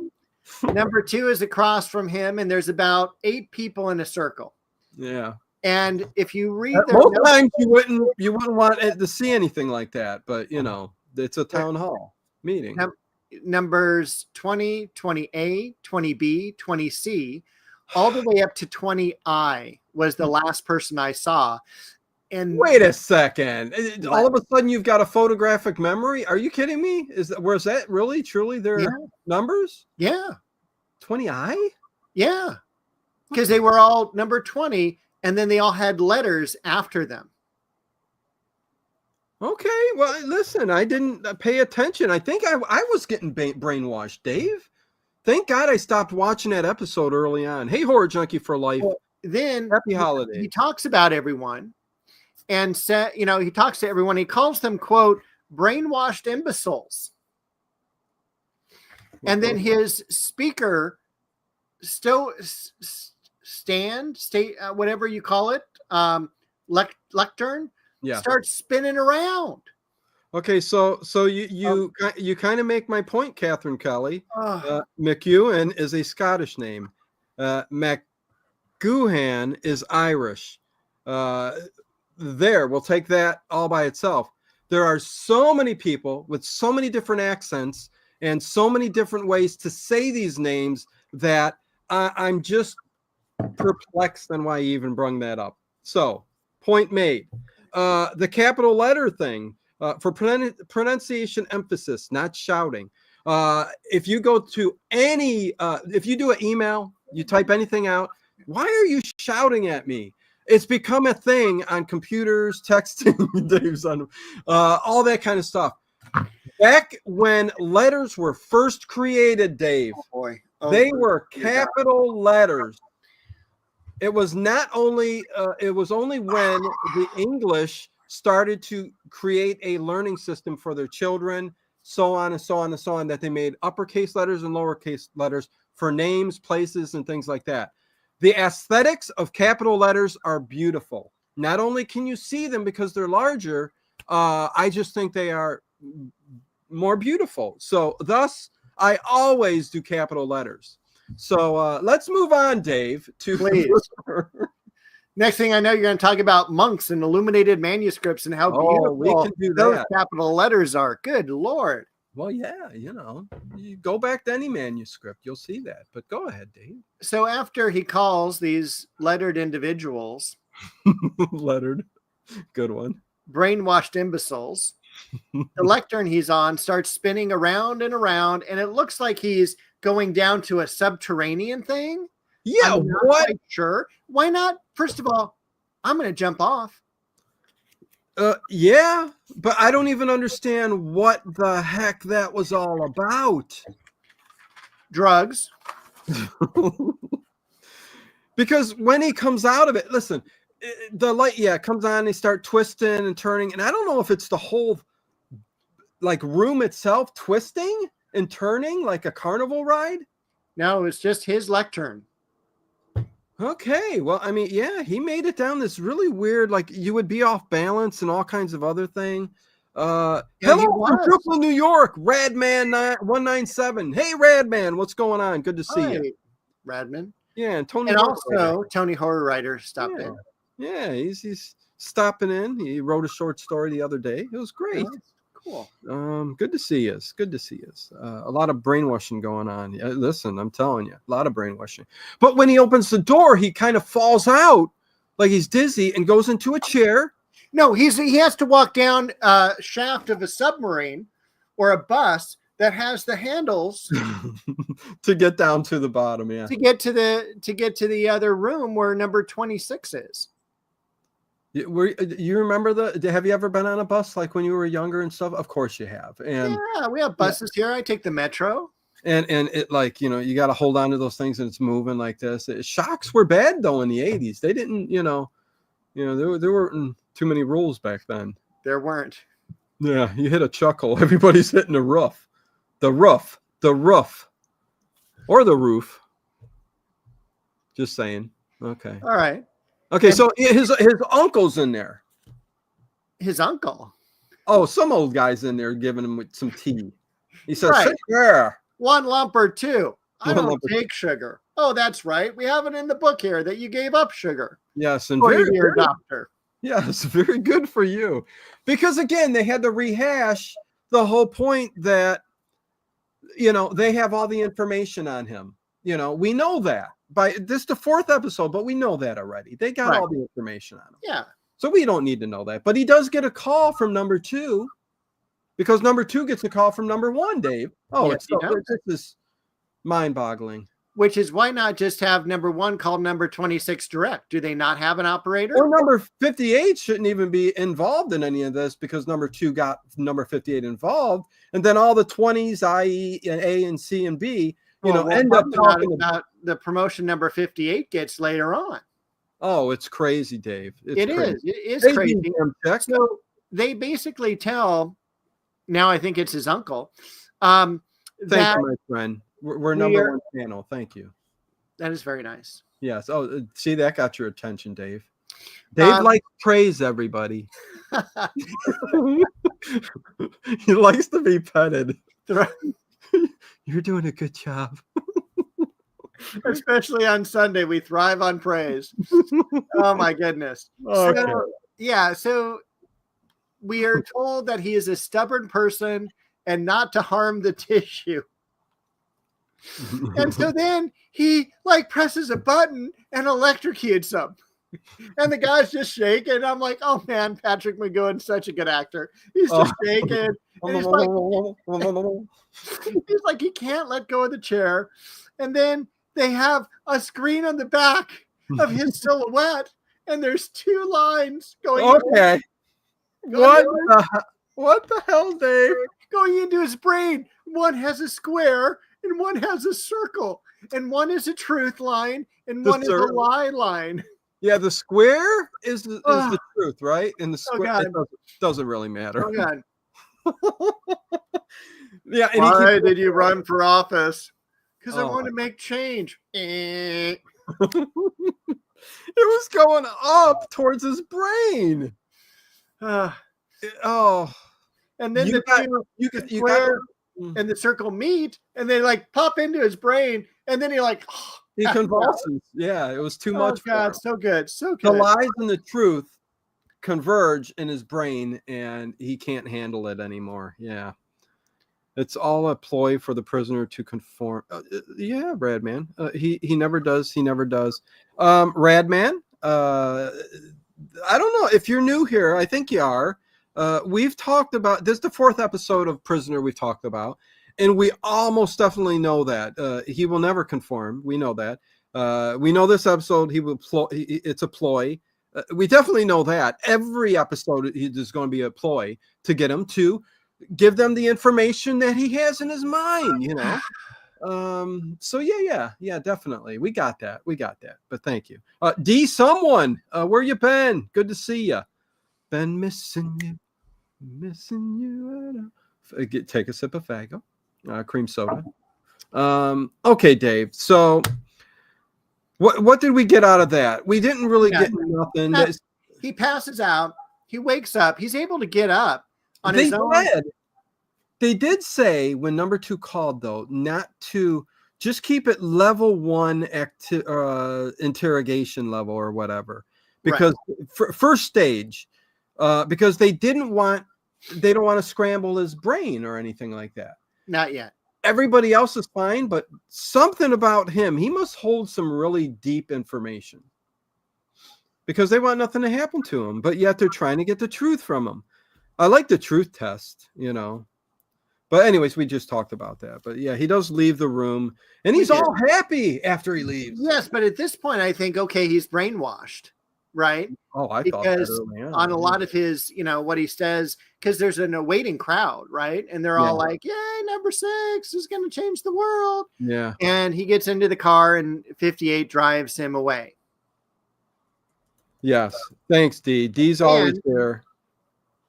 [SPEAKER 2] Number 2 is across from him, and there's about 8 people in a circle.
[SPEAKER 1] Yeah.
[SPEAKER 2] And if you read their
[SPEAKER 1] Most
[SPEAKER 2] notes,
[SPEAKER 1] times you wouldn't want to see anything like that, but it's a town hall meeting.
[SPEAKER 2] Numbers 20, 20A, 20B, 20C, all the way up to 20I was the last person I saw. And
[SPEAKER 1] wait a second. All of a sudden you've got a photographic memory? Are you kidding me? Was that really truly their numbers?
[SPEAKER 2] Yeah.
[SPEAKER 1] 20I?
[SPEAKER 2] Yeah. Because they were all number 20 and then they all had letters after them.
[SPEAKER 1] Okay, well, listen, I didn't pay attention. I think I was getting brainwashed, Dave. Thank God I stopped watching that episode early on. Hey, Horror Junkie for life.
[SPEAKER 2] Well, then
[SPEAKER 1] happy holiday.
[SPEAKER 2] He talks about everyone and said, he talks to everyone. He calls them, quote, brainwashed imbeciles. And then his speaker whatever you call it, lectern, starts spinning around.
[SPEAKER 1] Okay, so you kind of make my point, Catherine Kelly. McEwen is a Scottish name. McGoohan is Irish. We'll take that all by itself. There are so many people with so many different accents and so many different ways to say these names that I'm just perplexed on why you even brung that up. So, point made. The capital letter thing for pronunciation emphasis, not shouting. If you go to if you do an email, you type anything out, why are you shouting at me? It's become a thing on computers, texting, Dave's on all that kind of stuff. Back when letters were first created, Dave, they were capital letters. It was not only, it was only when the English started to create a learning system for their children, so on and so on and so on, that they made uppercase letters and lowercase letters for names, places, and things like that. The aesthetics of capital letters are beautiful. Not only can you see them because they're larger, I just think they are more beautiful. So thus, I always do capital letters. So let's move on, Dave.
[SPEAKER 2] Please. Next thing I know, you're going to talk about monks and illuminated manuscripts and how beautiful
[SPEAKER 1] we can do
[SPEAKER 2] those
[SPEAKER 1] that.
[SPEAKER 2] capital letters are. Good Lord.
[SPEAKER 1] Well, yeah, you go back to any manuscript, you'll see that. But go ahead, Dave.
[SPEAKER 2] So after he calls these lettered individuals,
[SPEAKER 1] lettered, good one,
[SPEAKER 2] brainwashed imbeciles, the lectern he's on starts spinning around and around, and it looks like he's going down to a subterranean thing.
[SPEAKER 1] Yeah,
[SPEAKER 2] I'm not quite sure. Why not? First of all, I'm going to jump off.
[SPEAKER 1] Yeah, but I don't even understand what the heck that was all about.
[SPEAKER 2] Drugs.
[SPEAKER 1] Because when he comes out of it, listen, the light, comes on, they start twisting and turning, and I don't know if it's the whole room itself twisting and turning like a carnival ride.
[SPEAKER 2] No, it's just his lectern.
[SPEAKER 1] Okay, well, I mean, yeah, he made it down this really weird, you would be off balance and all kinds of other thing. Hello from Brooklyn, New York, Radman 197. Hey, Radman, what's going on? Good to see you,
[SPEAKER 2] Radman.
[SPEAKER 1] Yeah, and Tony.
[SPEAKER 2] And also, Tony Horror Writer stopped in.
[SPEAKER 1] Yeah, he's stopping in. He wrote a short story the other day. It was great.
[SPEAKER 2] Cool.
[SPEAKER 1] Good to see us. Good to see us. A lot of brainwashing going on. Listen, I'm telling you, a lot of brainwashing. But when he opens the door, he kind of falls out like he's dizzy and goes into a chair.
[SPEAKER 2] No, he has to walk down a shaft of a submarine or a bus that has the handles
[SPEAKER 1] to get down to the bottom. Yeah.
[SPEAKER 2] To get to the other room where number 26 is.
[SPEAKER 1] You remember have you ever been on a bus when you were younger and stuff? Of course you have. And
[SPEAKER 2] yeah, we have buses here. I take the metro.
[SPEAKER 1] And it you got to hold on to those things and it's moving like this. Shocks were bad though in the 80s. They didn't, there weren't too many rules back then.
[SPEAKER 2] There weren't.
[SPEAKER 1] Yeah, you hit a chuckle. Everybody's hitting the roof. The roof. Or the roof. Just saying. Okay.
[SPEAKER 2] All right.
[SPEAKER 1] Okay, so his uncle's in there.
[SPEAKER 2] His uncle?
[SPEAKER 1] Oh, some old guy's in there giving him some tea. He says, "Sit there.
[SPEAKER 2] 1 lump or 2. I don't take sugar. Oh, that's right. We have it in the book here that you gave up sugar.
[SPEAKER 1] Yes, and
[SPEAKER 2] According
[SPEAKER 1] very,
[SPEAKER 2] to your
[SPEAKER 1] very,
[SPEAKER 2] doctor.
[SPEAKER 1] yes, very good for you. Because again, they had to rehash the whole point that, they have all the information on him. We know that by this the fourth episode, but we know that already. They got
[SPEAKER 2] Right.
[SPEAKER 1] all the information on him.
[SPEAKER 2] Yeah.
[SPEAKER 1] So we don't need to know that. But he does get a call from number 2 because number 2 gets a call from number 1, Dave. Oh,
[SPEAKER 2] Yes, he does.
[SPEAKER 1] this is mind-boggling.
[SPEAKER 2] Which is why not just have number 1 call number 26 direct? Do they not have an operator?
[SPEAKER 1] Or number 58 shouldn't even be involved in any of this because number 2 got number 58 involved. And then all the 20s, i.e. and A and C and B, end up talking
[SPEAKER 2] about the promotion number 58 gets later on.
[SPEAKER 1] Oh, it's crazy, Dave.
[SPEAKER 2] It is
[SPEAKER 1] Hey,
[SPEAKER 2] crazy.
[SPEAKER 1] So
[SPEAKER 2] they basically tell, now I think it's his uncle,
[SPEAKER 1] thank
[SPEAKER 2] that
[SPEAKER 1] you, my friend. We're number 1 channel. Thank you.
[SPEAKER 2] that is very nice.
[SPEAKER 1] Yes. Oh, see, that got your attention, Dave. Dave likes praise, everybody. He likes to be petted. You're doing a good job.
[SPEAKER 2] Especially on Sunday, we thrive on praise. Oh my goodness.
[SPEAKER 1] Okay.
[SPEAKER 2] So we are told that he is a stubborn person and not to harm the tissue. And so then he presses a button and electrocutes him. And the guy's just shaking. I'm like, oh man, Patrick McGowan's such a good actor. He's just shaking. And he's like, he can't let go of the chair. And then they have a screen on the back of his silhouette, and there's 2 lines going.
[SPEAKER 1] Okay. What the hell, Dave?
[SPEAKER 2] Going into his brain. One has a square and one has a circle, and one is a truth line and one is a lie line.
[SPEAKER 1] Yeah, the square is the truth, right? And the square doesn't really matter.
[SPEAKER 2] Oh God.
[SPEAKER 1] Yeah. And
[SPEAKER 2] why did you run for office? Because I want to make change.
[SPEAKER 1] It was going up towards his brain.
[SPEAKER 2] And then
[SPEAKER 1] you
[SPEAKER 2] square and the circle meet, and they pop into his brain, and then he
[SPEAKER 1] convulses. Yeah, it was too much.
[SPEAKER 2] God, so good, so good.
[SPEAKER 1] The lies and the truth converge in his brain, and he can't handle it anymore. Yeah, it's all a ploy for the prisoner to conform. Yeah, Radman. He never does. He never does. Radman. I don't know if you're new here. I think you are. We've talked about this. Is the 4th episode of Prisoner we've talked about, and we almost definitely know that he will never conform. We know that. We know this episode he will it's a ploy. We definitely know that every episode there's going to be a ploy to get him to give them the information that he has in his mind. So yeah, definitely. We got that. But thank you. D someone, where you been? Good to see you. Been missing you. Take a sip of Faggo, cream soda. Okay, Dave. So what did we get out of that? We didn't really get nothing.
[SPEAKER 2] He passes out. He wakes up. He's able to get up on his own.
[SPEAKER 1] They did say when number 2 called, though, not to just keep it level 1 interrogation level or whatever, because first stage. Because they don't want to scramble his brain or anything like that.
[SPEAKER 2] Not yet.
[SPEAKER 1] Everybody else is fine, but something about him, he must hold some really deep information because they want nothing to happen to him, but yet they're trying to get the truth from him. I like the truth test, But anyways, we just talked about that. But yeah, he does leave the room, and he's all happy after he leaves.
[SPEAKER 2] Yes, but at this point, I think, okay, he's brainwashed. Right?
[SPEAKER 1] Oh, I thought
[SPEAKER 2] that early on a lot of his, what he says, because there's an awaiting crowd, right? And they're all like, "Yay, number 6 is going to change the world."
[SPEAKER 1] Yeah. And
[SPEAKER 2] he gets into the car, and 58 drives him away.
[SPEAKER 1] Yes. Thanks, D. D's always there.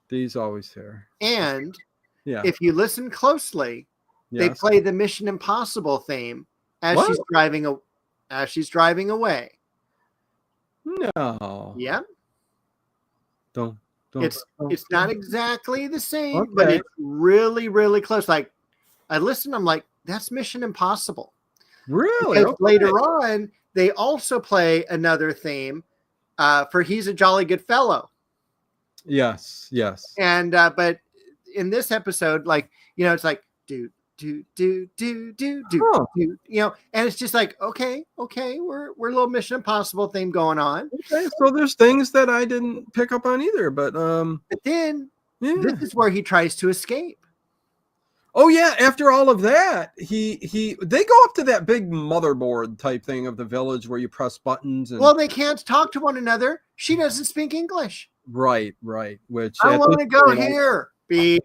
[SPEAKER 1] D's always there.
[SPEAKER 2] And if you listen closely, they play the Mission Impossible theme as she's driving away.
[SPEAKER 1] No.
[SPEAKER 2] Yeah.
[SPEAKER 1] Don't.
[SPEAKER 2] It's not exactly the same, but it's really, really close. I listen, I'm like, that's Mission Impossible.
[SPEAKER 1] Really?
[SPEAKER 2] Because
[SPEAKER 1] Okay.
[SPEAKER 2] later on, they also play another theme for He's a Jolly Good Fellow.
[SPEAKER 1] Yes.
[SPEAKER 2] And but in this episode, like, it's like do do do do do do
[SPEAKER 1] Huh.
[SPEAKER 2] do, and it's just like, okay, we're a little Mission Impossible theme going on.
[SPEAKER 1] Okay, so there's things that I didn't pick up on either, but
[SPEAKER 2] But then
[SPEAKER 1] yeah.
[SPEAKER 2] this is where he tries to escape.
[SPEAKER 1] Oh yeah, after all of that, they go up to that big motherboard type thing of the village where you press buttons and
[SPEAKER 2] Well, they can't talk to one another. She doesn't speak English.
[SPEAKER 1] right, which
[SPEAKER 2] I
[SPEAKER 1] at
[SPEAKER 2] want
[SPEAKER 1] this
[SPEAKER 2] to go
[SPEAKER 1] point,
[SPEAKER 2] here. Beep.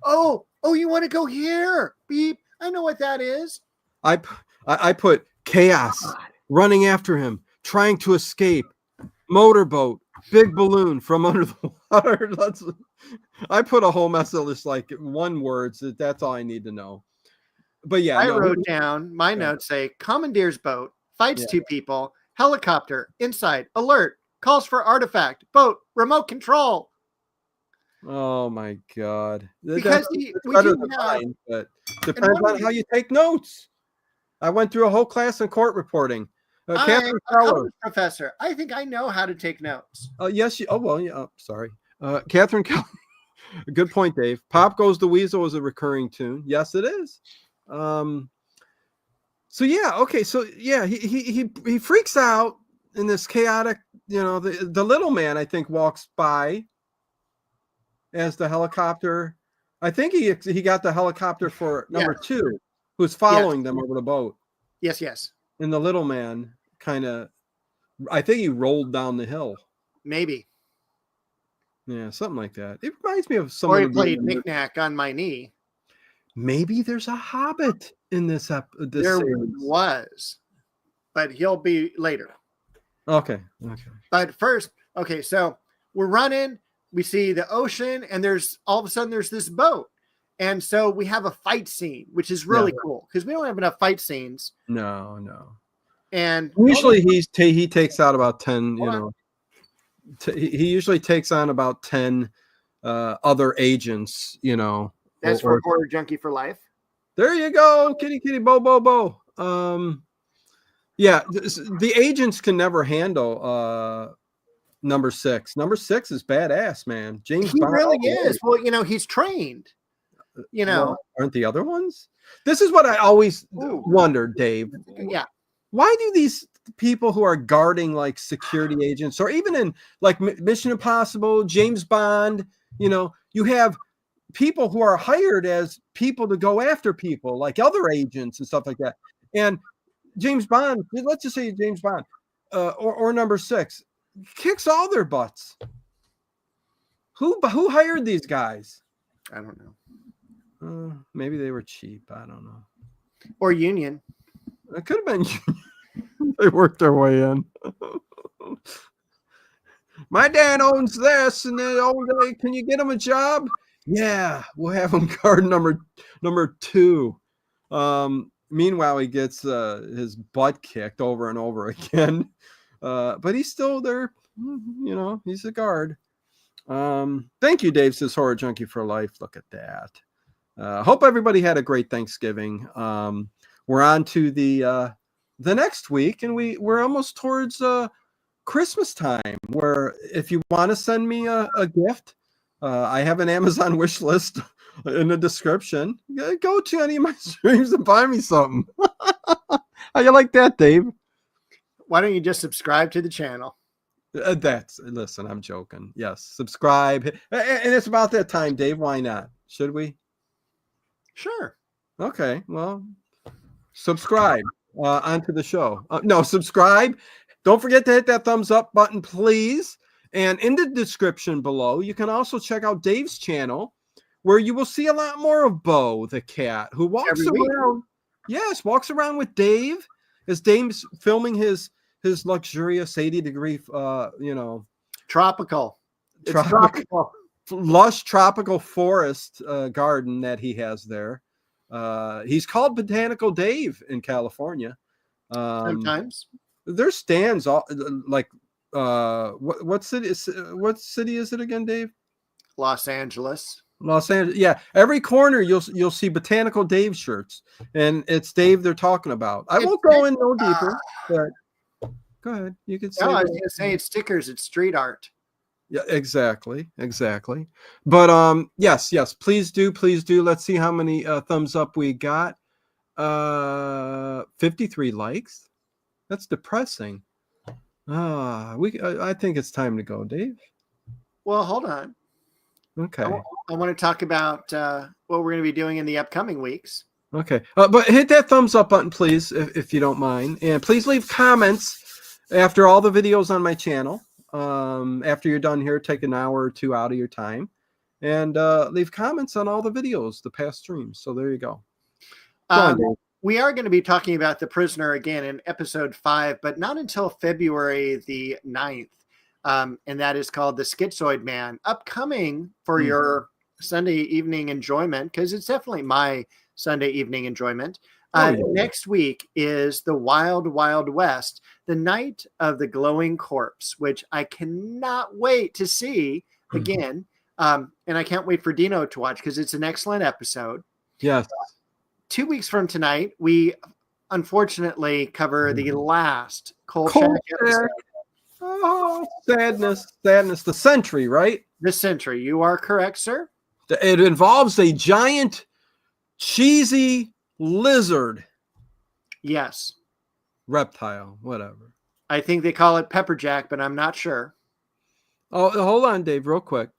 [SPEAKER 2] Oh, you want to go here? Beep. I know what that is.
[SPEAKER 1] I put chaos,
[SPEAKER 2] God.
[SPEAKER 1] running after him, trying to escape, motorboat, big balloon from under the water. I put a whole mess of this, like one words. That's all I need to know. But yeah,
[SPEAKER 2] I wrote down my notes say commandeers boat, fights two people, helicopter, inside, alert, calls for artifact, boat, remote control.
[SPEAKER 1] Oh my God!
[SPEAKER 2] Because
[SPEAKER 1] we
[SPEAKER 2] do
[SPEAKER 1] than
[SPEAKER 2] have,
[SPEAKER 1] mine, but depends on how you take notes. I went through a whole class in court reporting.
[SPEAKER 2] I'm
[SPEAKER 1] Catherine
[SPEAKER 2] a
[SPEAKER 1] Keller.
[SPEAKER 2] college professor. I think I know how to take notes.
[SPEAKER 1] Yes. Oh well. Yeah. Sorry. Catherine Keller. Good point, Dave. Pop Goes the Weasel is a recurring tune. Yes, it is. So yeah. Okay. So yeah, he freaks out in this chaotic. The little man, I think, walks by as the helicopter. I think he got the helicopter for number 2, who's following them over the boat.
[SPEAKER 2] Yes.
[SPEAKER 1] And the little man kind of, I think he rolled down the hill.
[SPEAKER 2] Maybe.
[SPEAKER 1] Yeah, something like that. It reminds me of someone.
[SPEAKER 2] Or he played knick-knack on my knee.
[SPEAKER 1] Maybe there's a hobbit in this
[SPEAKER 2] There
[SPEAKER 1] series.
[SPEAKER 2] was, but he'll be later.
[SPEAKER 1] Okay.
[SPEAKER 2] But first, so we're running. We see the ocean, and there's all of a sudden there's this boat, and so we have a fight scene, which is really cool because we don't have enough fight scenes.
[SPEAKER 1] No.
[SPEAKER 2] And
[SPEAKER 1] usually he takes out about 10. He usually takes on about 10 other agents.
[SPEAKER 2] That's for Horror Junkie for Life.
[SPEAKER 1] There you go, kitty, bo. Yeah, the agents can never handle number 6. Number 6 is badass, man. James
[SPEAKER 2] He
[SPEAKER 1] Bond
[SPEAKER 2] really is. Well, he's trained.
[SPEAKER 1] Well, aren't the other ones? This is what I always wondered, Dave.
[SPEAKER 2] Yeah.
[SPEAKER 1] Why do these people who are guarding like security agents, or even in like Mission Impossible, James Bond, you have people who are hired as people to go after people, like other agents and stuff like that. And James Bond, let's just say James Bond, or number 6, kicks all their butts. Who hired these guys?
[SPEAKER 2] I don't know.
[SPEAKER 1] Maybe they were cheap. I don't know.
[SPEAKER 2] Or union.
[SPEAKER 1] It could have been. They worked their way in. My dad owns this, and then can you get him a job? Yeah, we'll have him guard number 2. Meanwhile, he gets his butt kicked over and over again, but he's still there. He's a guard. Thank you, Dave says Horror Junkie for Life. Look at that. Hope everybody had a great Thanksgiving. We're on to the next week, and we're almost towards Christmas time, where if you want to send me a gift, I have an Amazon wish list in the description. Go to any of my streams and buy me something. How you like that, Dave?
[SPEAKER 2] Why don't you just subscribe to the channel?
[SPEAKER 1] Listen, I'm joking. Yes, subscribe. And it's about that time, Dave. Why not? Should we?
[SPEAKER 2] Sure.
[SPEAKER 1] Okay, well, subscribe onto the show. No, subscribe. Don't forget to hit that thumbs up button, please. And in the description below, you can also check out Dave's channel, where you will see a lot more of Bo, the cat, who walks around. Yes, walks around with Dave as Dave's filming his luxurious 80-degree,
[SPEAKER 2] tropical. It's tropical.
[SPEAKER 1] Lush tropical forest garden that he has there. He's called Botanical Dave in California.
[SPEAKER 2] Sometimes
[SPEAKER 1] there's stands like what city is it again, Dave?
[SPEAKER 2] Los Angeles.
[SPEAKER 1] Los Angeles. Yeah, every corner you'll see Botanical Dave shirts, and it's Dave they're talking about. I won't go in no deeper, but go ahead. You can say.
[SPEAKER 2] No, I was going to say it's stickers. It's street art.
[SPEAKER 1] Yeah, exactly. But yes, please do. Let's see how many thumbs up we got. 53 likes. That's depressing. I think it's time to go, Dave.
[SPEAKER 2] Well, hold on.
[SPEAKER 1] Okay.
[SPEAKER 2] I want to talk about what we're going to be doing in the upcoming weeks.
[SPEAKER 1] Okay. But hit that thumbs up button, please, if you don't mind. And please leave comments after all the videos on my channel. After you're done here, take an hour or two out of your time and leave comments on all the videos, the past streams. So there you go.
[SPEAKER 2] We are going to be talking about The Prisoner again in episode 5, but not until February the 9th. And that is called The Schizoid Man. Upcoming for your Sunday evening enjoyment, because it's definitely my Sunday evening enjoyment. Next week is The Wild Wild West, the Night of the Glowing Corpse, which I cannot wait to see again. And I can't wait for Dino to watch because it's an excellent episode.
[SPEAKER 1] Yes.
[SPEAKER 2] 2 weeks from tonight, we unfortunately cover the last Cold Shack episode.
[SPEAKER 1] Oh, sadness. The Century, right?
[SPEAKER 2] The Century. You are correct, sir.
[SPEAKER 1] It involves a giant, cheesy lizard.
[SPEAKER 2] Yes.
[SPEAKER 1] Reptile, whatever.
[SPEAKER 2] I think they call it pepperjack, but I'm not sure.
[SPEAKER 1] Oh, hold on, Dave, real quick.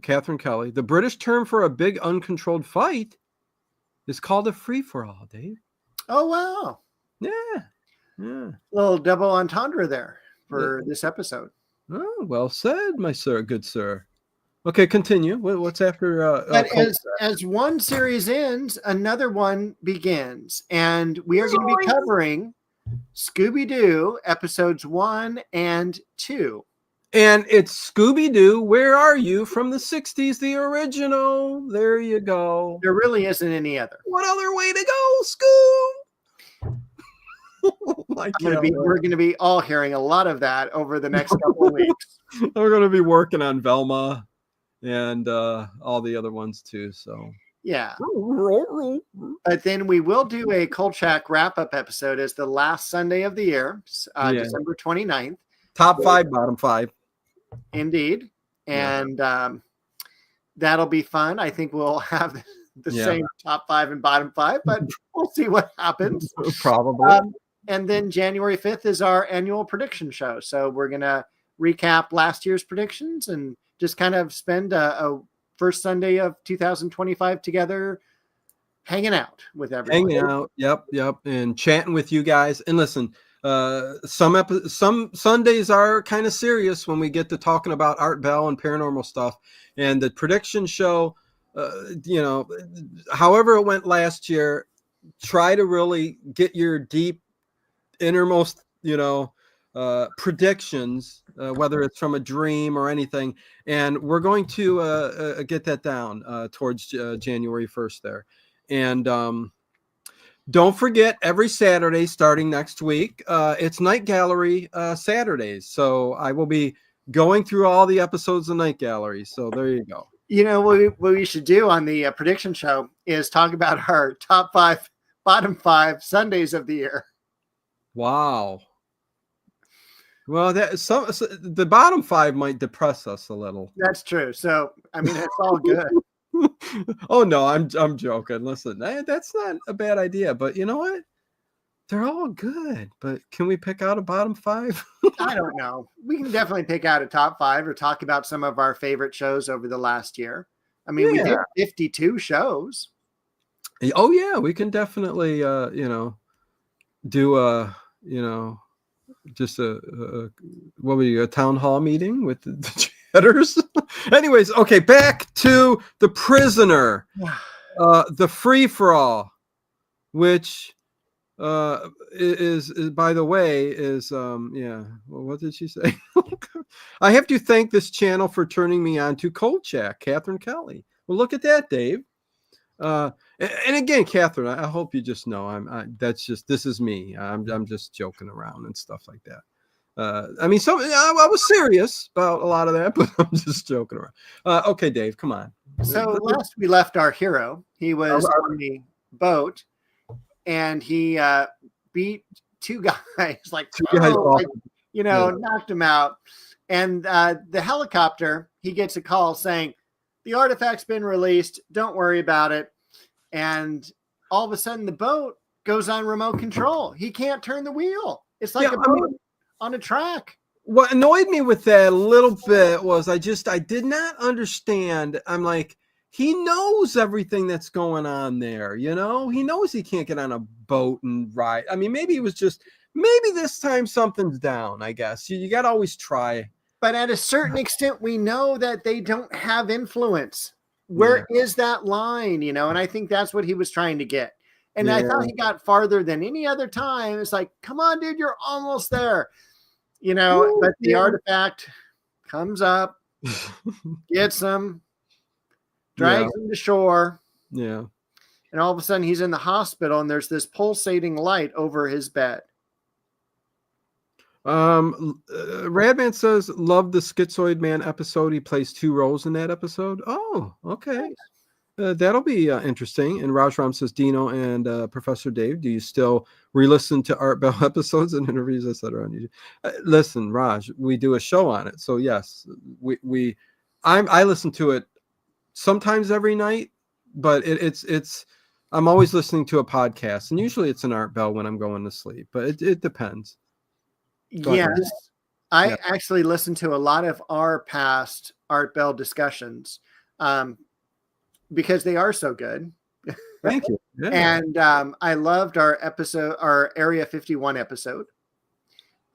[SPEAKER 1] Catherine Kelly. The British term for a big uncontrolled fight is called a free-for-all, Dave.
[SPEAKER 2] Oh, wow.
[SPEAKER 1] Yeah.
[SPEAKER 2] Little double entendre there for this episode.
[SPEAKER 1] Oh, well said, my sir, good sir. Okay, continue. What's after?
[SPEAKER 2] But as one series ends, another one begins, and we are going to be covering Scooby-Doo episodes 1 and 2.
[SPEAKER 1] And it's Scooby-Doo, Where Are You? From the 60s, the original. There you go.
[SPEAKER 2] There really isn't any other.
[SPEAKER 1] What other way to go, Scoob?
[SPEAKER 2] We're going to be all hearing a lot of that over the next couple of weeks.
[SPEAKER 1] We're going to be working on Velma and all the other ones too. So
[SPEAKER 2] yeah. But then we will do a Cold Shack wrap-up episode as the last Sunday of the year, December 29th.
[SPEAKER 1] Top 5, bottom 5.
[SPEAKER 2] Indeed. And that'll be fun. I think we'll have the same top 5 and bottom 5, but we'll see what happens.
[SPEAKER 1] Probably.
[SPEAKER 2] And then January 5th is our annual prediction show. So we're going to recap last year's predictions and just kind of spend a first Sunday of 2025 together hanging out with everyone.
[SPEAKER 1] Hanging out. Yep. And chatting with you guys. And listen, some Sundays are kind of serious when we get to talking about Art Bell and paranormal stuff. And the prediction show, however it went last year, try to really get your deep innermost, predictions, whether it's from a dream or anything. And we're going to get that down towards January 1st there. And don't forget, every Saturday starting next week, it's Night Gallery Saturdays. So I will be going through all the episodes of Night Gallery. So there you go.
[SPEAKER 2] What we should do on the prediction show is talk about our top 5, bottom 5 Sundays of the year.
[SPEAKER 1] Wow. Well, the bottom 5 might depress us a little.
[SPEAKER 2] That's true. So, I mean, it's all good.
[SPEAKER 1] Oh no, I'm joking. Listen, that's not a bad idea, but you know what? They're all good. But can we pick out a bottom 5?
[SPEAKER 2] I don't know. We can definitely pick out a top 5 or talk about some of our favorite shows over the last year. I mean, we did 52 shows.
[SPEAKER 1] Oh yeah, we can definitely do just a town hall meeting with the chatters. Anyways, okay, back to The Prisoner, the free-for-all, which is by the way is what did she say? I have to thank this channel for turning me on to Cold Shack, Catherine Kelly. Well, look at that, Dave. And again, Catherine, I hope you just know this is me. I'm just joking around and stuff like that. I mean, I was serious about a lot of that, but I'm just joking around. Okay, Dave, come on.
[SPEAKER 2] So last we left our hero, he was on the boat, and he beat two guys, like,
[SPEAKER 1] Two guys off.
[SPEAKER 2] knocked him out. And the helicopter, he gets a call saying, the artifact's been released. Don't worry about it. And all of a sudden, the boat goes on remote control. He can't turn the wheel. It's like a boat on a track.
[SPEAKER 1] What annoyed me with that a little bit was I did not understand. I'm like, he knows everything that's going on there. He knows he can't get on a boat and ride. I mean, maybe this time something's down, I guess. You got to always try.
[SPEAKER 2] But at a certain extent, we know that they don't have influence. Where is that line, And I think that's what he was trying to get. And I thought he got farther than any other time. It's like, come on, dude, you're almost there. But the artifact comes up, gets him, drags him to shore.
[SPEAKER 1] Yeah.
[SPEAKER 2] And all of a sudden he's in the hospital and there's this pulsating light over his bed.
[SPEAKER 1] Radman says, love the Schizoid Man episode. He plays 2 roles in that episode. Oh, okay. Nice. That'll be interesting. And Rajram says, Dino and Professor Dave, do you still re-listen to Art Bell episodes and interviews, etc. on YouTube? Listen, Raj, we do a show on it. So yes, I listen to it sometimes every night, but it's I'm always listening to a podcast, and usually it's an Art Bell when I'm going to sleep, but it depends.
[SPEAKER 2] Yes. I actually listened to a lot of our past Art Bell discussions. Because they are so good.
[SPEAKER 1] Thank you. Yeah.
[SPEAKER 2] And I loved our Area 51 episode.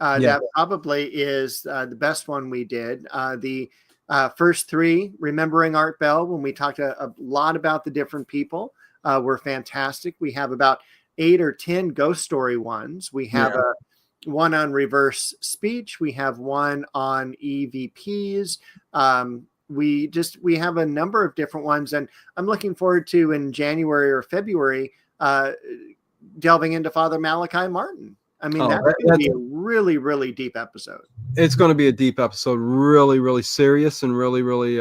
[SPEAKER 2] That probably is the best one we did. The first 3, Remembering Art Bell, when we talked a lot about the different people, were fantastic. We have about 8 or 10 ghost story ones. We have one on reverse speech. We have one on EVPs. We have a number of different ones, and I'm looking forward to in January or February delving into Father Malachi Martin. I mean, that's going to be a really, really deep episode.
[SPEAKER 1] It's going to be a deep episode, really, really serious and really, really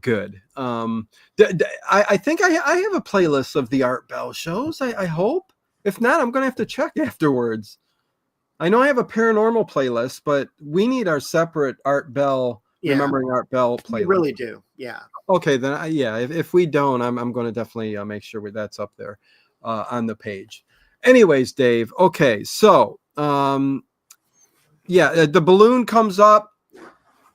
[SPEAKER 1] good. I think I have a playlist of the Art Bell shows. I hope. If not, I'm going to have to check afterwards. I know I have a paranormal playlist, but we need our separate Art Bell. Remembering Art Bell playlist.
[SPEAKER 2] We really do. Yeah.
[SPEAKER 1] Okay, then if we don't, I'm going to definitely make sure that's up there on the page. Anyways, Dave. Okay, so the balloon comes up,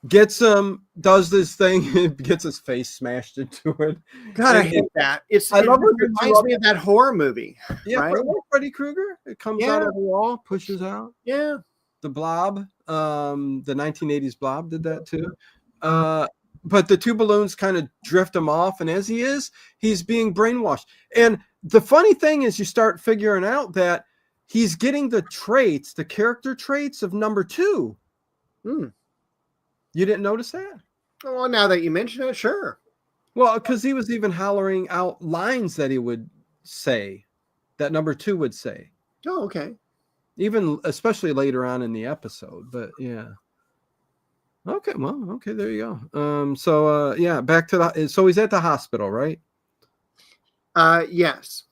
[SPEAKER 1] gets him, does this thing, gets his face smashed into it.
[SPEAKER 2] God, I hate that. It reminds me of that horror movie.
[SPEAKER 1] Yeah, right? Freddy Krueger. It comes out of the wall, pushes out.
[SPEAKER 2] Yeah.
[SPEAKER 1] The Blob, the 1980s Blob did that too. But the 2 balloons kind of drift him off, and as he's being brainwashed. And the funny thing is, you start figuring out that he's getting the character traits of number 2. You didn't notice that?
[SPEAKER 2] Well, now that you mention it, sure.
[SPEAKER 1] Well, because he was even hollering out lines that he would say, that number 2 would say.
[SPEAKER 2] Oh, okay.
[SPEAKER 1] Even especially later on in the episode, but yeah. Okay, well, okay, there you go. Back to so he's at the hospital, right?
[SPEAKER 2] Yes.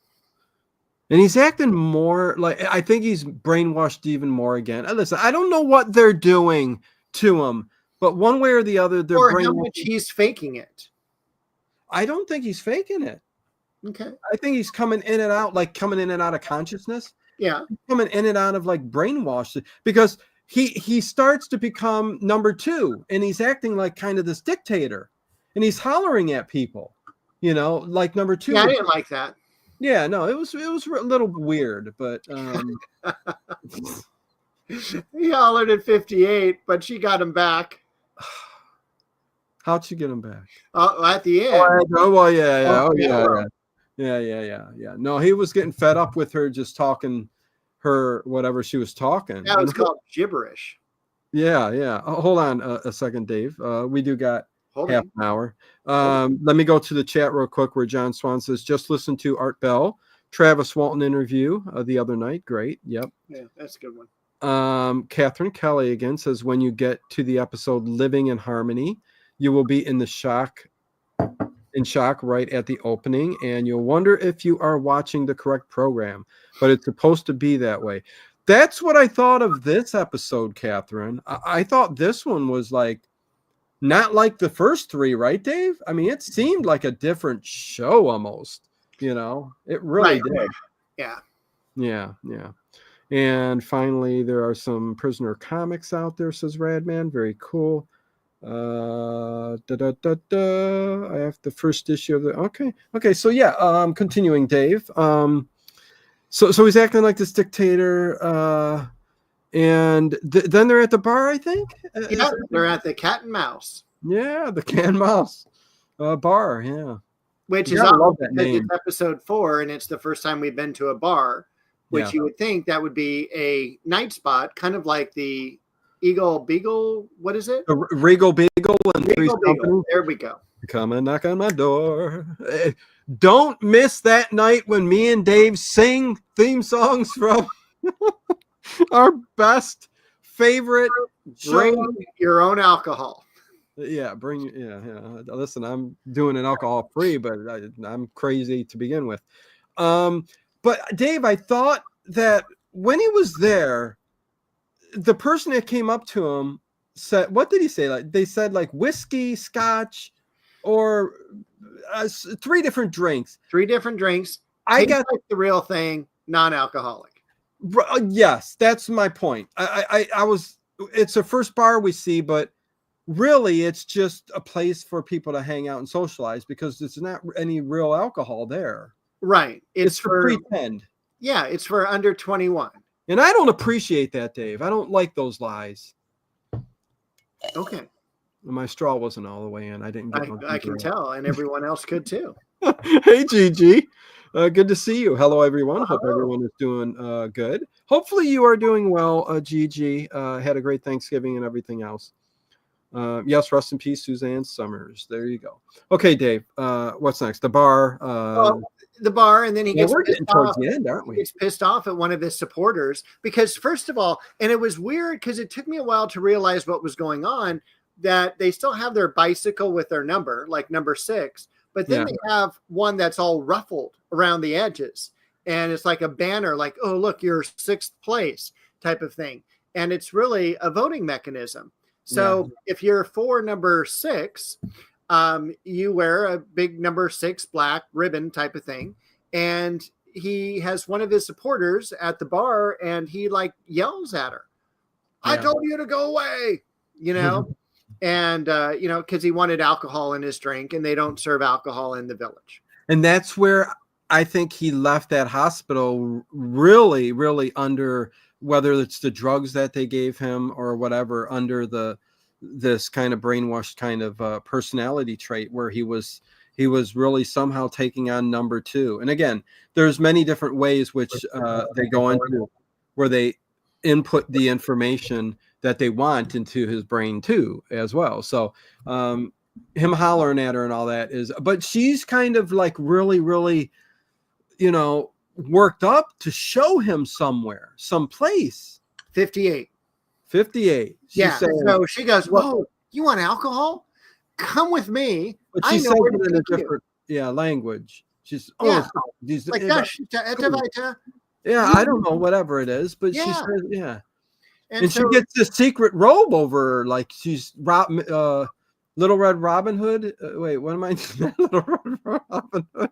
[SPEAKER 1] And he's acting more like, I think he's brainwashed even more again. Listen, I don't know what they're doing to him, but one way or the other, they're
[SPEAKER 2] brainwashing. How much he's faking it.
[SPEAKER 1] I don't think he's faking it.
[SPEAKER 2] Okay.
[SPEAKER 1] I think he's coming in and out of consciousness.
[SPEAKER 2] Yeah,
[SPEAKER 1] coming in and out of like brainwashed, because he starts to become number 2, and he's acting like kind of this dictator, and he's hollering at people, like number 2.
[SPEAKER 2] Yeah, I didn't like that.
[SPEAKER 1] Yeah, no, it was a little weird, but
[SPEAKER 2] he hollered at 58, but she got him back.
[SPEAKER 1] How'd she get him back?
[SPEAKER 2] At the end.
[SPEAKER 1] Yeah. No, he was getting fed up with her just talking her whatever she was talking.
[SPEAKER 2] That was called gibberish.
[SPEAKER 1] Yeah. Hold on a second, Dave. We do got half an hour. Let me go to the chat real quick where John Swan says, just listen to Art Bell, Travis Walton interview the other night. Great. Yep.
[SPEAKER 2] Yeah, that's a good one.
[SPEAKER 1] Catherine Kelly again says, when you get to the episode Living in Harmony, you will be in shock right at the opening, and you'll wonder if you are watching the correct program, but it's supposed to be that way. That's what I thought of this episode, Catherine. I thought this one was like not like the first three, right, Dave? I mean, it seemed like a different show almost, it really did. Yeah. And finally, there are some Prisoner comics out there, says Radman. Very cool. I have the first issue of the okay. So yeah, continuing, Dave. So he's acting like this dictator, and then they're at the bar, I think.
[SPEAKER 2] Yeah, they're at the Cat and Mouse.
[SPEAKER 1] Yeah, the Cat and Mouse bar. Yeah,
[SPEAKER 2] which is awesome because it's episode 4, and it's the first time we've been to a bar. Which you would think that would be a night spot, kind of like the Eagle Beagle. What is it?
[SPEAKER 1] Regal Beagle and
[SPEAKER 2] Regal Beagle. There we go.
[SPEAKER 1] Come and knock on my door. Don't miss that night when me and Dave sing theme songs from our best favorite
[SPEAKER 2] show. Bring your own alcohol.
[SPEAKER 1] Yeah, Listen, I'm doing it alcohol free, but I'm crazy to begin with. But Dave, I thought that when he was there, the person that came up to him said, what did he say? Like they said, like whiskey, scotch, or 3 different drinks.
[SPEAKER 2] 3 different drinks.
[SPEAKER 1] I got
[SPEAKER 2] like the real thing, non-alcoholic.
[SPEAKER 1] Yes, that's my point. I was. It's the first bar we see, but really, it's just a place for people to hang out and socialize because there's not any real alcohol there.
[SPEAKER 2] Right.
[SPEAKER 1] It's for pretend.
[SPEAKER 2] Yeah, it's for under 21.
[SPEAKER 1] And I don't appreciate that, Dave. I don't like those lies.
[SPEAKER 2] Okay.
[SPEAKER 1] My straw wasn't all the way in. I didn't get
[SPEAKER 2] I can tell, and everyone else could too.
[SPEAKER 1] Hey, Gigi. Good to see you. Hello, everyone. Hope everyone is doing good. Hopefully you are doing well, Gigi. Had a great Thanksgiving and everything else. Yes, rest in peace, Suzanne Summers. There you go. Okay, Dave. What's next? The bar.
[SPEAKER 2] The bar, and then he gets
[SPEAKER 1] pissed towards the end, aren't we?
[SPEAKER 2] Gets pissed off at one of his supporters because, first of all, and it was weird because it took me a while to realize what was going on, that they still have their bicycle with their number, like number 6, but then they have one that's all ruffled around the edges, and it's like a banner, like, oh, look, you're 6th place type of thing, and it's really a voting mechanism. So if you're for number 6, you wear a big number 6 black ribbon type of thing. And he has one of his supporters at the bar and he like yells at her. I told you to go away, and, because he wanted alcohol in his drink and they don't serve alcohol in the village.
[SPEAKER 1] And that's where I think he left that hospital really, really under, whether it's the drugs that they gave him or whatever, under this kind of brainwashed kind of personality trait where he was really somehow taking on number 2. And again, there's many different ways which they go into where they input the information that they want into his brain too, as well. So him hollering at her and all that but she's kind of like really, really, worked up to show him someplace.
[SPEAKER 2] 58.
[SPEAKER 1] She's saying,
[SPEAKER 2] so she goes, whoa, you want alcohol? Come with me.
[SPEAKER 1] But she says it in a different language. She's
[SPEAKER 2] like
[SPEAKER 1] I don't know, whatever it is, but she says, and she gets this secret robe over her, like she's Little Red Robin Hood. Wait, what am I? Little Red Robin Hood.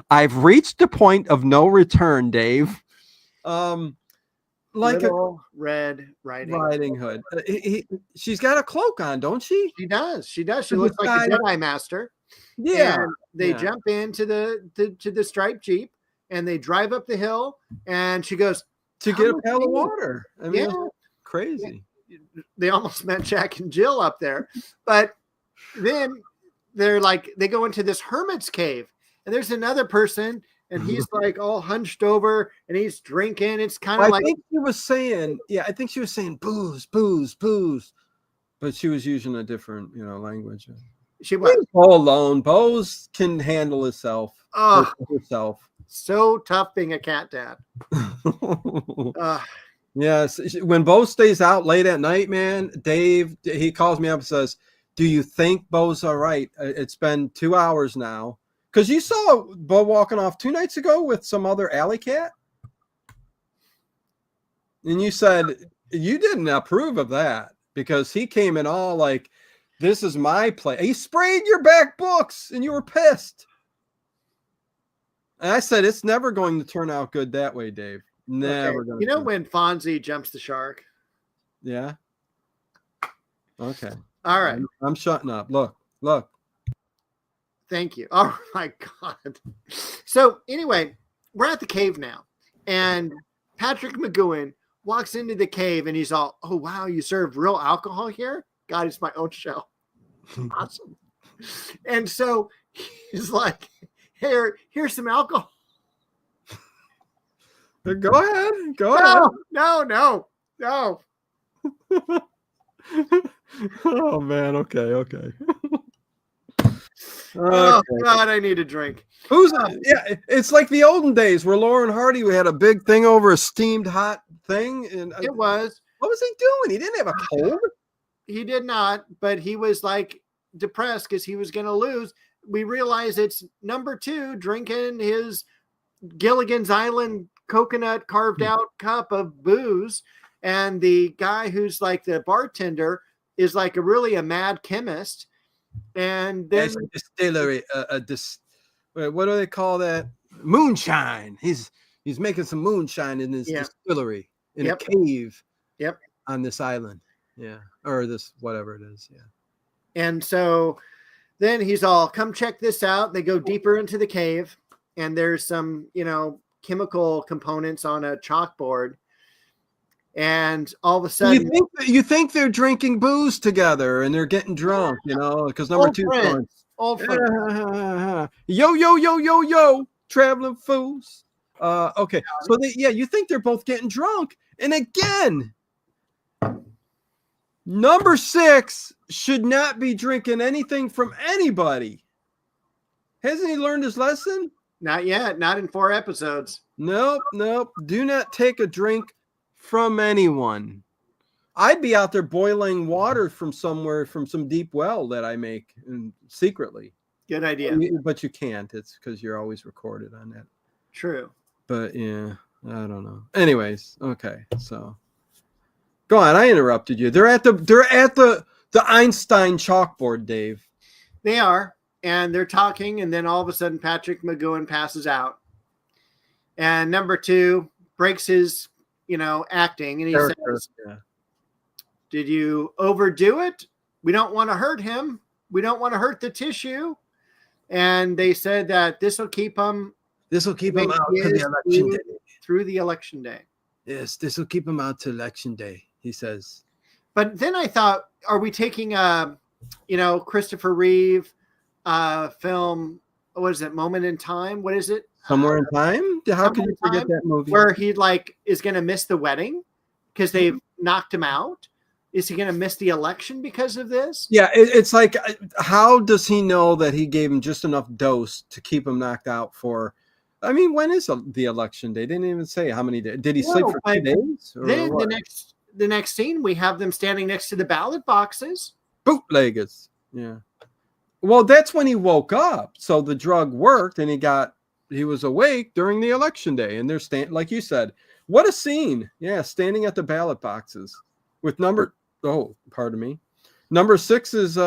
[SPEAKER 1] I've reached the point of no return, Dave. Like
[SPEAKER 2] Little Red Riding
[SPEAKER 1] Hood. She's got a cloak on, don't she?
[SPEAKER 2] She does. She looks like a Jedi Master.
[SPEAKER 1] Yeah.
[SPEAKER 2] And they jump into the striped Jeep and they drive up the hill. And she goes
[SPEAKER 1] to get a pail of water. I mean, crazy.
[SPEAKER 2] They almost met Jack and Jill up there, but then they go into this hermit's cave, and there's another person. And he's like all hunched over and he's drinking. It's kind of like
[SPEAKER 1] I think she was saying booze, booze, booze. But she was using a different, language.
[SPEAKER 2] She was
[SPEAKER 1] all alone. Bose can handle herself.
[SPEAKER 2] So tough being a cat dad.
[SPEAKER 1] Yes. When Bo stays out late at night, man, Dave, he calls me up and says, "Do you think Bo's all right? It's been 2 hours now." Because you saw Bo walking off 2 nights ago with some other alley cat. And you said you didn't approve of that because he came in all like, "This is my play." He sprayed your back books and you were pissed. And I said, it's never going to turn out good that way, Dave. Never.
[SPEAKER 2] Okay. You know when Fonzie jumps the shark?
[SPEAKER 1] Yeah. Okay.
[SPEAKER 2] All right.
[SPEAKER 1] I'm shutting up. Look.
[SPEAKER 2] Thank you. Oh my God. So anyway, we're at the cave now, and Patrick McGowan walks into the cave, and he's all, "Oh wow, you serve real alcohol here? God, it's my own show. Awesome." And so he's like, here's some alcohol.
[SPEAKER 1] Go ahead.
[SPEAKER 2] No.
[SPEAKER 1] Oh man. Okay.
[SPEAKER 2] Oh God, I need a drink.
[SPEAKER 1] Yeah, it's like the olden days where Lauren Hardy, we had a big thing over a steamed hot thing, and
[SPEAKER 2] It was.
[SPEAKER 1] what was he doing? He didn't have a cold.
[SPEAKER 2] He did not, but he was like depressed because he was going to lose. We realize it's number 2 drinking his Gilligan's Island coconut carved out cup of booze, and the guy who's like the bartender is like a mad chemist. And then
[SPEAKER 1] As a distillery, what do they call that? Moonshine. He's making some moonshine in his distillery in a cave.
[SPEAKER 2] Yep.
[SPEAKER 1] On this island. Yeah. Or this, whatever it is. Yeah.
[SPEAKER 2] And so then he's all, "Come check this out." They go deeper into the cave, and there's some, chemical components on a chalkboard. And all of a sudden,
[SPEAKER 1] you think they're drinking booze together and they're getting drunk, because number 2
[SPEAKER 2] old friends.
[SPEAKER 1] Yo, traveling fools. Okay. So you think they're both getting drunk. And again, number 6 should not be drinking anything from anybody. Hasn't he learned his lesson?
[SPEAKER 2] Not yet. Not in 4 episodes.
[SPEAKER 1] Nope. Do not take a drink from anyone. I'd be out there boiling water from somewhere, from some deep well that I make secretly.
[SPEAKER 2] Good idea.
[SPEAKER 1] But you can't. It's because you're always recorded on that.
[SPEAKER 2] True.
[SPEAKER 1] But yeah, I don't know. Anyways, okay. So go on. I interrupted you. They're at the Einstein chalkboard, Dave.
[SPEAKER 2] They are, and they're talking, and then all of a sudden Patrick McGowan passes out, and number 2 breaks his acting, and he says, "Did you overdo it? We don't want to hurt him. We don't want to hurt the tissue." And they said that this will keep him out
[SPEAKER 1] to the election day.
[SPEAKER 2] Through the election day.
[SPEAKER 1] Yes, this will keep him out to election day, he says.
[SPEAKER 2] But then I thought, are we taking a, Christopher Reeve film? What is it? Moment in Time? What is it?
[SPEAKER 1] Somewhere in Time? How could you forget that movie?
[SPEAKER 2] Where he is going to miss the wedding because they've knocked him out. Is he going to miss the election because of this?
[SPEAKER 1] Yeah, it's like, how does he know that he gave him just enough dose to keep him knocked out for? I mean, when is the election day? They didn't even say how many days. Did he sleep for 2 days?
[SPEAKER 2] Then the next scene, we have them standing next to the ballot boxes.
[SPEAKER 1] Bootleggers. Yeah. Well, that's when he woke up. So the drug worked, and he was awake during the election day, and they're standing, like you said. What a scene! Yeah, standing at the ballot boxes with number 6's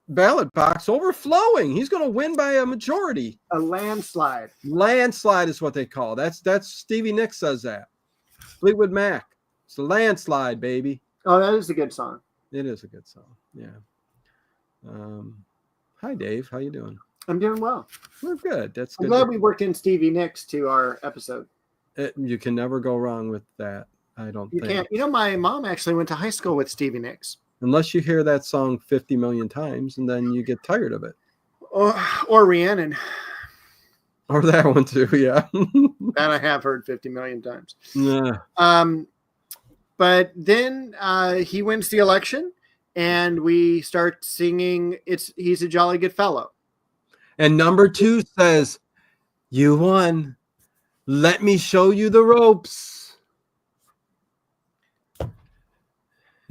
[SPEAKER 1] ballot box overflowing. He's going to win by a majority.
[SPEAKER 2] A landslide.
[SPEAKER 1] Landslide is what they call. That's Stevie Nicks says that. Fleetwood Mac. It's a landslide, baby.
[SPEAKER 2] Oh, that is a good song.
[SPEAKER 1] It is a good song. Yeah. Hi, Dave. How you doing?
[SPEAKER 2] I'm doing well.
[SPEAKER 1] We're good. That's good.
[SPEAKER 2] I'm glad we worked in Stevie Nicks to our episode.
[SPEAKER 1] You can never go wrong with that. I don't think.
[SPEAKER 2] You can't. My mom actually went to high school with Stevie Nicks.
[SPEAKER 1] Unless you hear that song 50 million times, and then you get tired of it.
[SPEAKER 2] Or Rhiannon.
[SPEAKER 1] Or that one too, yeah.
[SPEAKER 2] That I have heard 50 million times.
[SPEAKER 1] Yeah.
[SPEAKER 2] But then he wins the election, and we start singing He's a Jolly Good Fellow.
[SPEAKER 1] And number 2 says, "You won. Let me show you the ropes."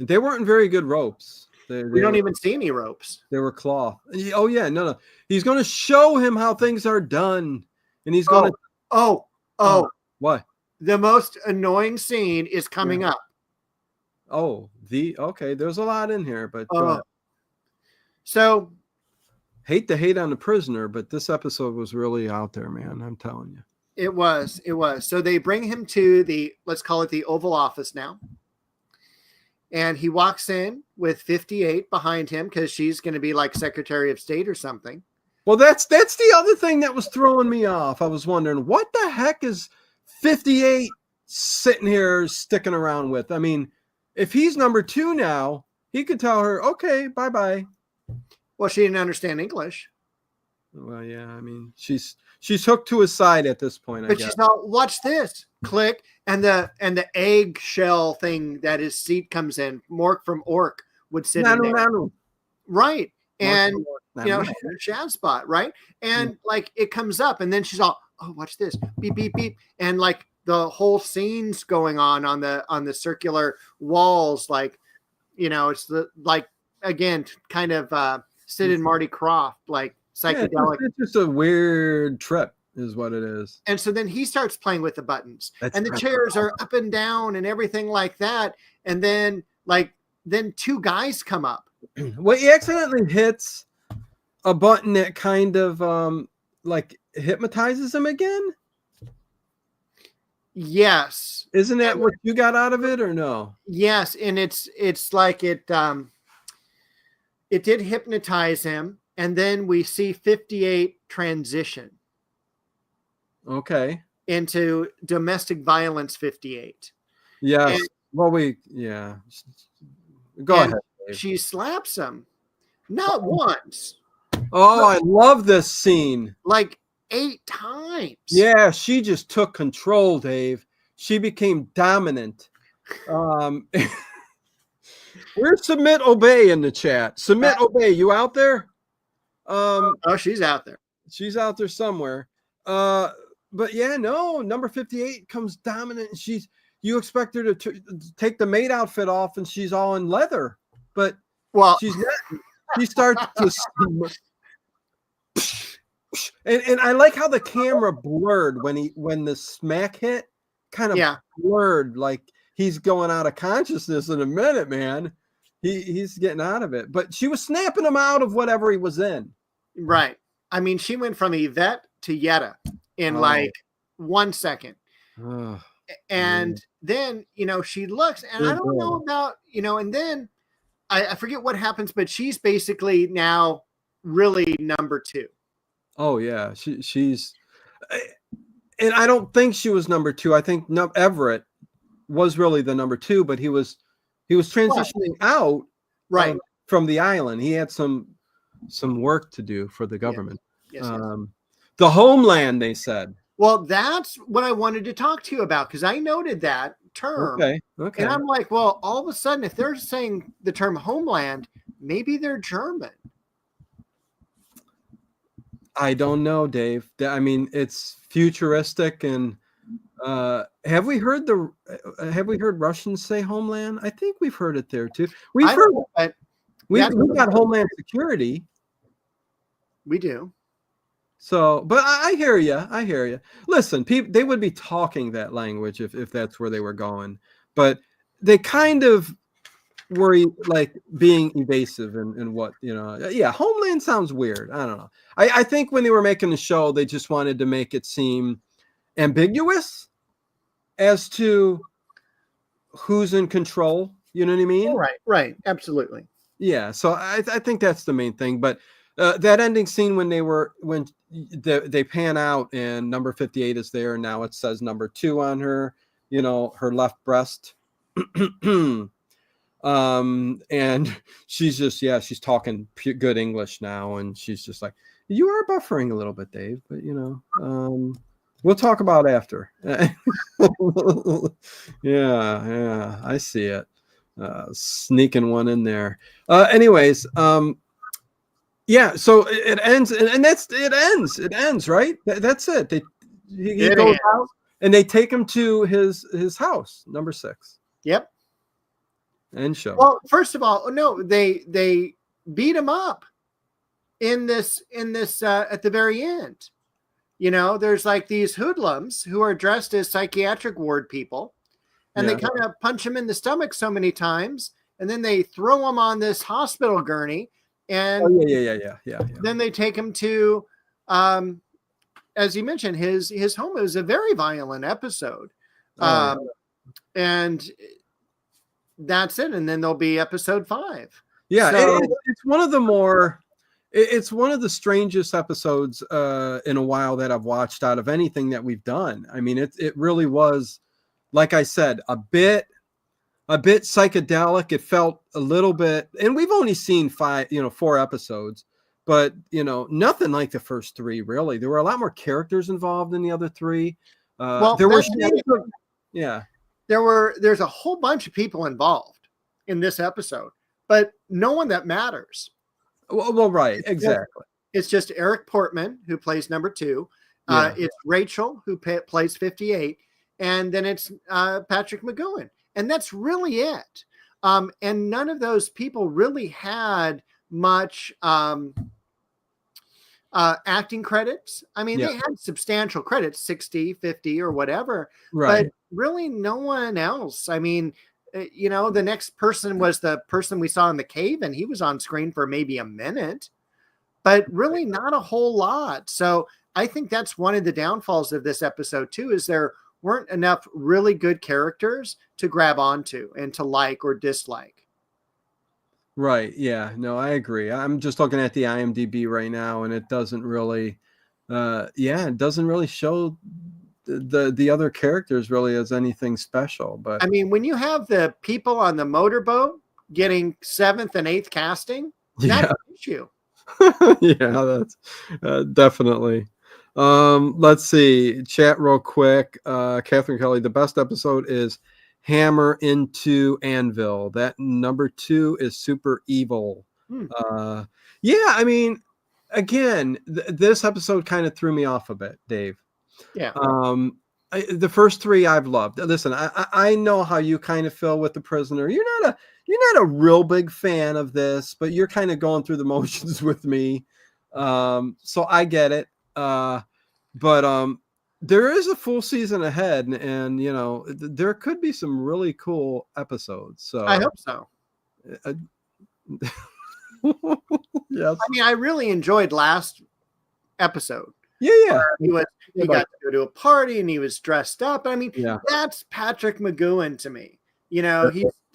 [SPEAKER 1] They weren't very good ropes.
[SPEAKER 2] We don't even see any ropes.
[SPEAKER 1] They were cloth. Oh yeah, no. He's going to show him how things are done, and he's going to.
[SPEAKER 2] Oh!
[SPEAKER 1] What?
[SPEAKER 2] The most annoying scene is coming up.
[SPEAKER 1] Oh, okay. There's a lot in here, but
[SPEAKER 2] so
[SPEAKER 1] hate to hate on the prisoner, but this episode was really out there, man. I'm telling you.
[SPEAKER 2] It was. So they bring him to let's call it the Oval Office now. And he walks in with 58 behind him because she's going to be like Secretary of State or something.
[SPEAKER 1] Well, that's the other thing that was throwing me off. I was wondering, what the heck is 58 sitting here sticking around with? I mean, if he's number 2 now, he could tell her, okay, bye-bye.
[SPEAKER 2] Well, she didn't understand English.
[SPEAKER 1] Well, yeah, I mean, she's hooked to his side at this point,
[SPEAKER 2] but she's not, watch this, click, and the eggshell thing that his seat comes in, Mork from Ork would sit in there. Right. And, Shav spot, right? And, like, it comes up, and then she's all, oh, watch this, beep, beep, beep. And, like, the whole scene's going on the circular walls, like, it's again, kind of Sid and Marty Krofft, like, psychedelic.
[SPEAKER 1] It's just a weird trip is what it is.
[SPEAKER 2] And so then he starts playing with the buttons. And the chairs are up and down and everything like that. And then then 2 guys come up.
[SPEAKER 1] Well, he accidentally hits a button that kind of like hypnotizes him again.
[SPEAKER 2] Yes.
[SPEAKER 1] Isn't that what you got out of it or no?
[SPEAKER 2] Yes. And it's like it did hypnotize him. And then we see 58 transition.
[SPEAKER 1] Okay.
[SPEAKER 2] Into domestic violence 58.
[SPEAKER 1] Yes. Go ahead. Dave.
[SPEAKER 2] She slaps him. Not once.
[SPEAKER 1] Oh, I love this scene.
[SPEAKER 2] Like 8 times.
[SPEAKER 1] Yeah, she just took control, Dave. She became dominant. Where's Submit Obey in the chat? Submit Obey, you out there?
[SPEAKER 2] She's out there.
[SPEAKER 1] She's out there somewhere. But yeah, no, number 58 comes dominant, and you expect her to take the maid outfit off, and she's all in leather, but she's not. She starts to, and I like how the camera blurred when the smack hit, kind of blurred, like he's going out of consciousness in a minute, man. He's getting out of it, but she was snapping him out of whatever he was in.
[SPEAKER 2] Right. I mean, she went from Yvette to Yetta in like 1 second. And then, she looks, and I don't know about, and then I forget what happens, but she's basically now really number 2. Oh yeah.
[SPEAKER 1] She's, and I don't think she was number 2. I think Everett was really the number 2, but he was transitioning out from the island. He had some work to do for the government. Yes. The homeland, they said.
[SPEAKER 2] Well, that's what I wanted to talk to you about, because I noted that term.
[SPEAKER 1] Okay.
[SPEAKER 2] And I'm like, well, all of a sudden, if they're saying the term homeland, maybe they're German.
[SPEAKER 1] I don't know, Dave. I mean, it's futuristic, and have we heard Russians say homeland? I think we've heard it there too. We've got Homeland Security.
[SPEAKER 2] We do.
[SPEAKER 1] So, but I hear you. I hear you. Listen, they would be talking that language if that's where they were going, but they kind of were like being evasive and what, yeah, homeland sounds weird. I don't know. I think when they were making the show, they just wanted to make it seem ambiguous as to who's in control. You know what I mean?
[SPEAKER 2] Right. Absolutely.
[SPEAKER 1] Yeah. So I think that's the main thing. But that ending scene when they pan out and number 58 is there, and now it says number 2 on her, her left breast. And she's just, she's talking good English now, and she's just like, you are buffering a little bit, Dave, but we'll talk about after. Yeah, I see it. Sneaking one in there. Anyways, yeah, so it ends, and it ends, right? That's it. He goes out, and they take him to his house, number 6.
[SPEAKER 2] Yep.
[SPEAKER 1] End show.
[SPEAKER 2] Well, first of all, no, they beat him up in this at the very end. You know, there's like these hoodlums who are dressed as psychiatric ward people, and they kind of punch him in the stomach so many times, and then they throw him on this hospital gurney, and then they take him to, as you mentioned, his home. It was a very violent episode, and that's it. And then there'll be episode 5.
[SPEAKER 1] Yeah,
[SPEAKER 2] so,
[SPEAKER 1] it's one of the more. It's one of the strangest episodes in a while that I've watched out of anything that we've done. I mean, it really was, like I said, a bit psychedelic. It felt a little bit, and we've only seen 4 episodes, but nothing like the first 3. Really, there were a lot more characters involved in the other 3. There's
[SPEAKER 2] a whole bunch of people involved in this episode, but no one that matters.
[SPEAKER 1] Well, right, exactly.
[SPEAKER 2] It's just Eric Portman, who plays number 2. It's Rachel, who plays 58, and then it's Patrick McGowan, and that's really it. And none of those people really had much acting credits. I mean, they had substantial credits, 60, 50, or whatever,
[SPEAKER 1] right?
[SPEAKER 2] But really, no one else. I mean, the next person was the person we saw in the cave, and he was on screen for maybe a minute, but really not a whole lot. So I think that's one of the downfalls of this episode too, is there weren't enough really good characters to grab onto and to like or dislike.
[SPEAKER 1] Right. Yeah, no, I agree. I'm just looking at the IMDb right now, and it doesn't really, it doesn't really show the other characters really as anything special. But
[SPEAKER 2] I mean, when you have the people on the motorboat getting 7th and 8th casting, that's an issue.
[SPEAKER 1] Yeah, that's definitely. Let's see, chat real quick. Catherine Kelly, the best episode is Hammer into Anvil. That number 2 is Super Evil. I mean, again, this episode kind of threw me off a bit, Dave.
[SPEAKER 2] Yeah.
[SPEAKER 1] The first 3 I've loved. Listen, I know how you kind of feel with The Prisoner. You're not a real big fan of this, but you're kind of going through the motions with me. So I get it. But there is a full season ahead, and there could be some really cool episodes. So
[SPEAKER 2] I hope so.
[SPEAKER 1] Yes.
[SPEAKER 2] I mean, I really enjoyed last episode.
[SPEAKER 1] Yeah.
[SPEAKER 2] He got to go to a party and he was dressed up. I mean, that's Patrick McGowan to me.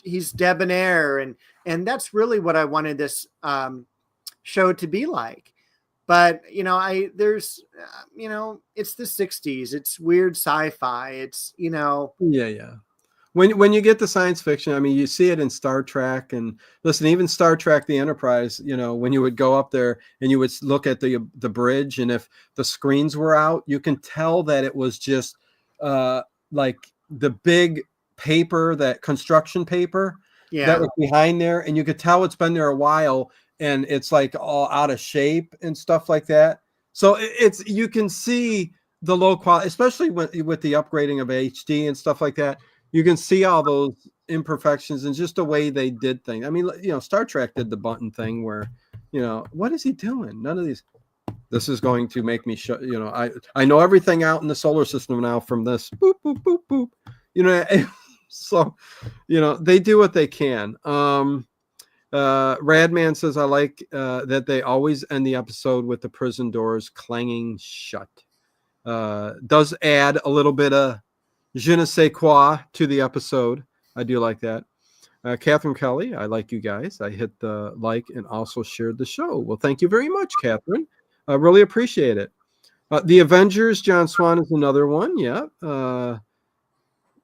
[SPEAKER 2] He's debonair, and that's really what I wanted this show to be like. But it's the 60s. It's weird sci-fi. It's
[SPEAKER 1] When you get the science fiction, I mean, you see it in Star Trek, and listen, even Star Trek: The Enterprise. When you would go up there and you would look at the bridge, and if the screens were out, you can tell that it was just like the big paper, that construction paper that was behind there, and you could tell it's been there a while. And it's like all out of shape and stuff like that. So you can see the low quality, especially with the upgrading of HD and stuff like that. You can see all those imperfections and just the way they did things. I mean, Star Trek did the button thing where, what is he doing? None of these. This is going to make me I know everything out in the solar system now from this. Boop, boop, boop, boop. So, they do what they can. Radman says, I like that they always end the episode with the prison doors clanging shut. Does add a little bit of je ne sais quoi to the episode. I do like that. Catherine Kelly, I like you guys. I hit the like and also shared the show. Well, thank you very much, Catherine. I really appreciate it. The Avengers, John Swan is another one. Yeah.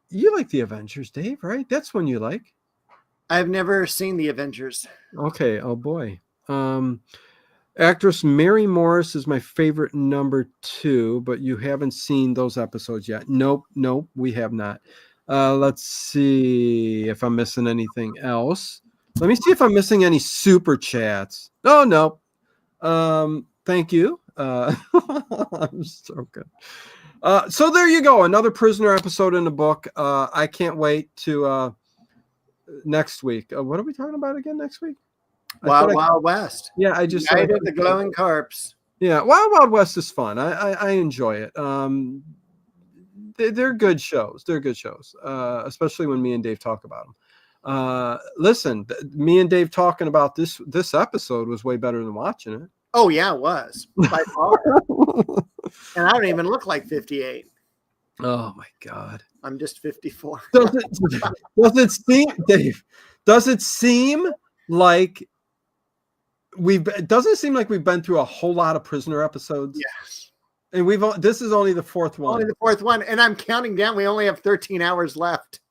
[SPEAKER 1] You like the Avengers, Dave, right? That's one you like.
[SPEAKER 2] I've never seen the Avengers.
[SPEAKER 1] Okay. Oh boy. Actress Mary Morris is my favorite number 2, but you haven't seen those episodes yet. Nope, we have not. Let's see if I'm missing anything else. Let me see if I'm missing any super chats. Oh no. Thank you. I'm so good. So there you go. Another Prisoner episode in the book. I can't wait to next week. What are we talking about again next week?
[SPEAKER 2] Wild West.
[SPEAKER 1] Yeah, I just
[SPEAKER 2] Night of the Glowing Corpse.
[SPEAKER 1] Yeah, Wild West is fun. I enjoy it. They're good shows. They're good shows, especially when me and Dave talk about them. Listen, me and Dave talking about this episode was way better than watching it.
[SPEAKER 2] Oh yeah, it was by far. And I don't even look like 58.
[SPEAKER 1] Oh my God,
[SPEAKER 2] I'm just 54.
[SPEAKER 1] Does it seem, Dave? Does it seem like doesn't it seem like we've been through a whole lot of Prisoner episodes?
[SPEAKER 2] Yes.
[SPEAKER 1] And this is only the fourth one.
[SPEAKER 2] Only the fourth one, and I'm counting down. We only have 13 hours left.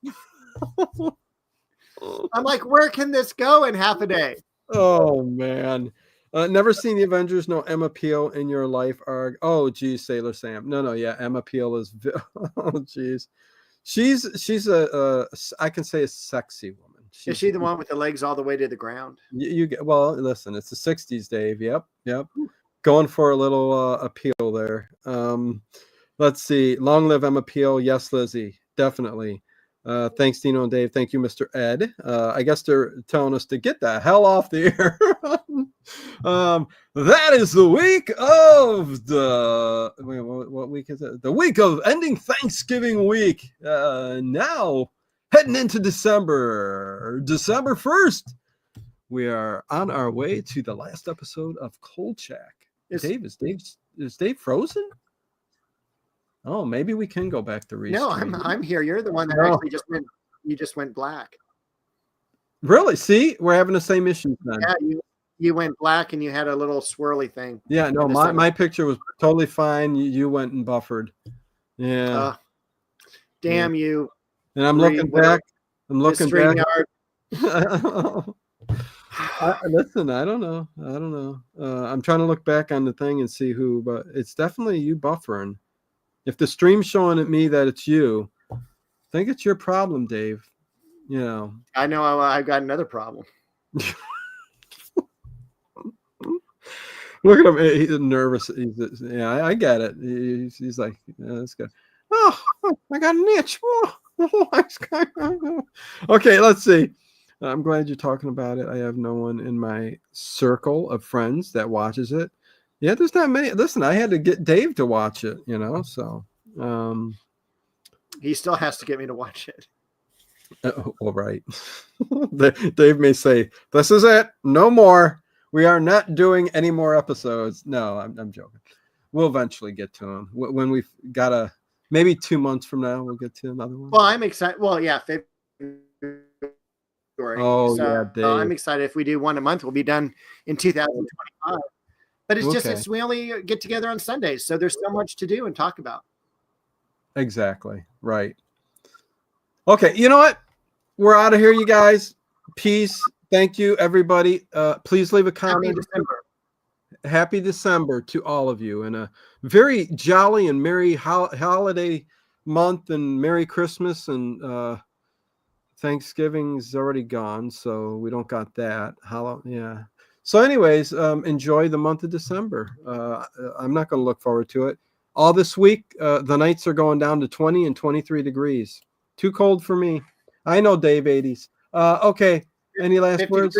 [SPEAKER 2] I'm like, where can this go in half a day?
[SPEAKER 1] Oh man. Never seen the Avengers. No Emma Peel in your life. Oh geez, Sailor Sam. No, yeah, Emma Peel is. Oh geez, she's a I can say a sexy woman.
[SPEAKER 2] Is she the one with the legs all the way to the ground?
[SPEAKER 1] You get, well. Listen, it's the '60s, Dave. Yep. Going for a little appeal there. Let's see. Long live Emma Peel. Yes, Lizzie. Definitely. Thanks, Dino and Dave. Thank you, Mr. Ed. I guess they're telling us to get the hell off the air. That is the week of the what week is it? The week of ending Thanksgiving week. Now heading into December 1st. We are on our way to the last episode of Kolchak. Is Dave frozen? Oh, maybe we can go back to restream.
[SPEAKER 2] No, I'm here. You're the one that actually just went black.
[SPEAKER 1] Really? See, we're having the same issues then.
[SPEAKER 2] Yeah, you went black and you had a little swirly thing.
[SPEAKER 1] Yeah, no, my picture was totally fine. You went and buffered. Yeah.
[SPEAKER 2] Damn you.
[SPEAKER 1] And I'm looking back. I'm looking back. Listen, I don't know. I'm trying to look back on the thing and see who, but it's definitely you buffering. If the stream's showing at me that it's you, I think it's your problem, Dave. You know.
[SPEAKER 2] I know I've got another problem.
[SPEAKER 1] Look at him. He's nervous. I get it. He's like, yeah, that's good. Oh, I got an itch. Okay, let's see. I'm glad you're talking about it. I have no one in my circle of friends that watches it. Yeah, there's not many. Listen, I had to get Dave to watch it, so.
[SPEAKER 2] He still has to get me to watch it.
[SPEAKER 1] All right. Dave may say, this is it. No more. We are not doing any more episodes. No, I'm joking. We'll eventually get to them. When we've got maybe 2 months from now, we'll get to another one.
[SPEAKER 2] Well, I'm excited. Well, yeah, February.
[SPEAKER 1] Oh, yeah, Dave.
[SPEAKER 2] I'm excited. If we do one a month, we'll be done in 2025. But it's just we only get together on Sundays, so there's so much to do and talk about.
[SPEAKER 1] Exactly. Right. Okay, you know what? We're out of here, you guys. Peace. Thank you, everybody. Please leave a comment. Happy December to all of you, and a very jolly and merry holiday month, and Merry Christmas, and Thanksgiving's already gone, so we don't got that. Yeah. So anyways, enjoy the month of December. I'm not going to look forward to it. All this week, the nights are going down to 20 and 23 degrees. Too cold for me. I know, Dave, 80s. Okay. Any last words?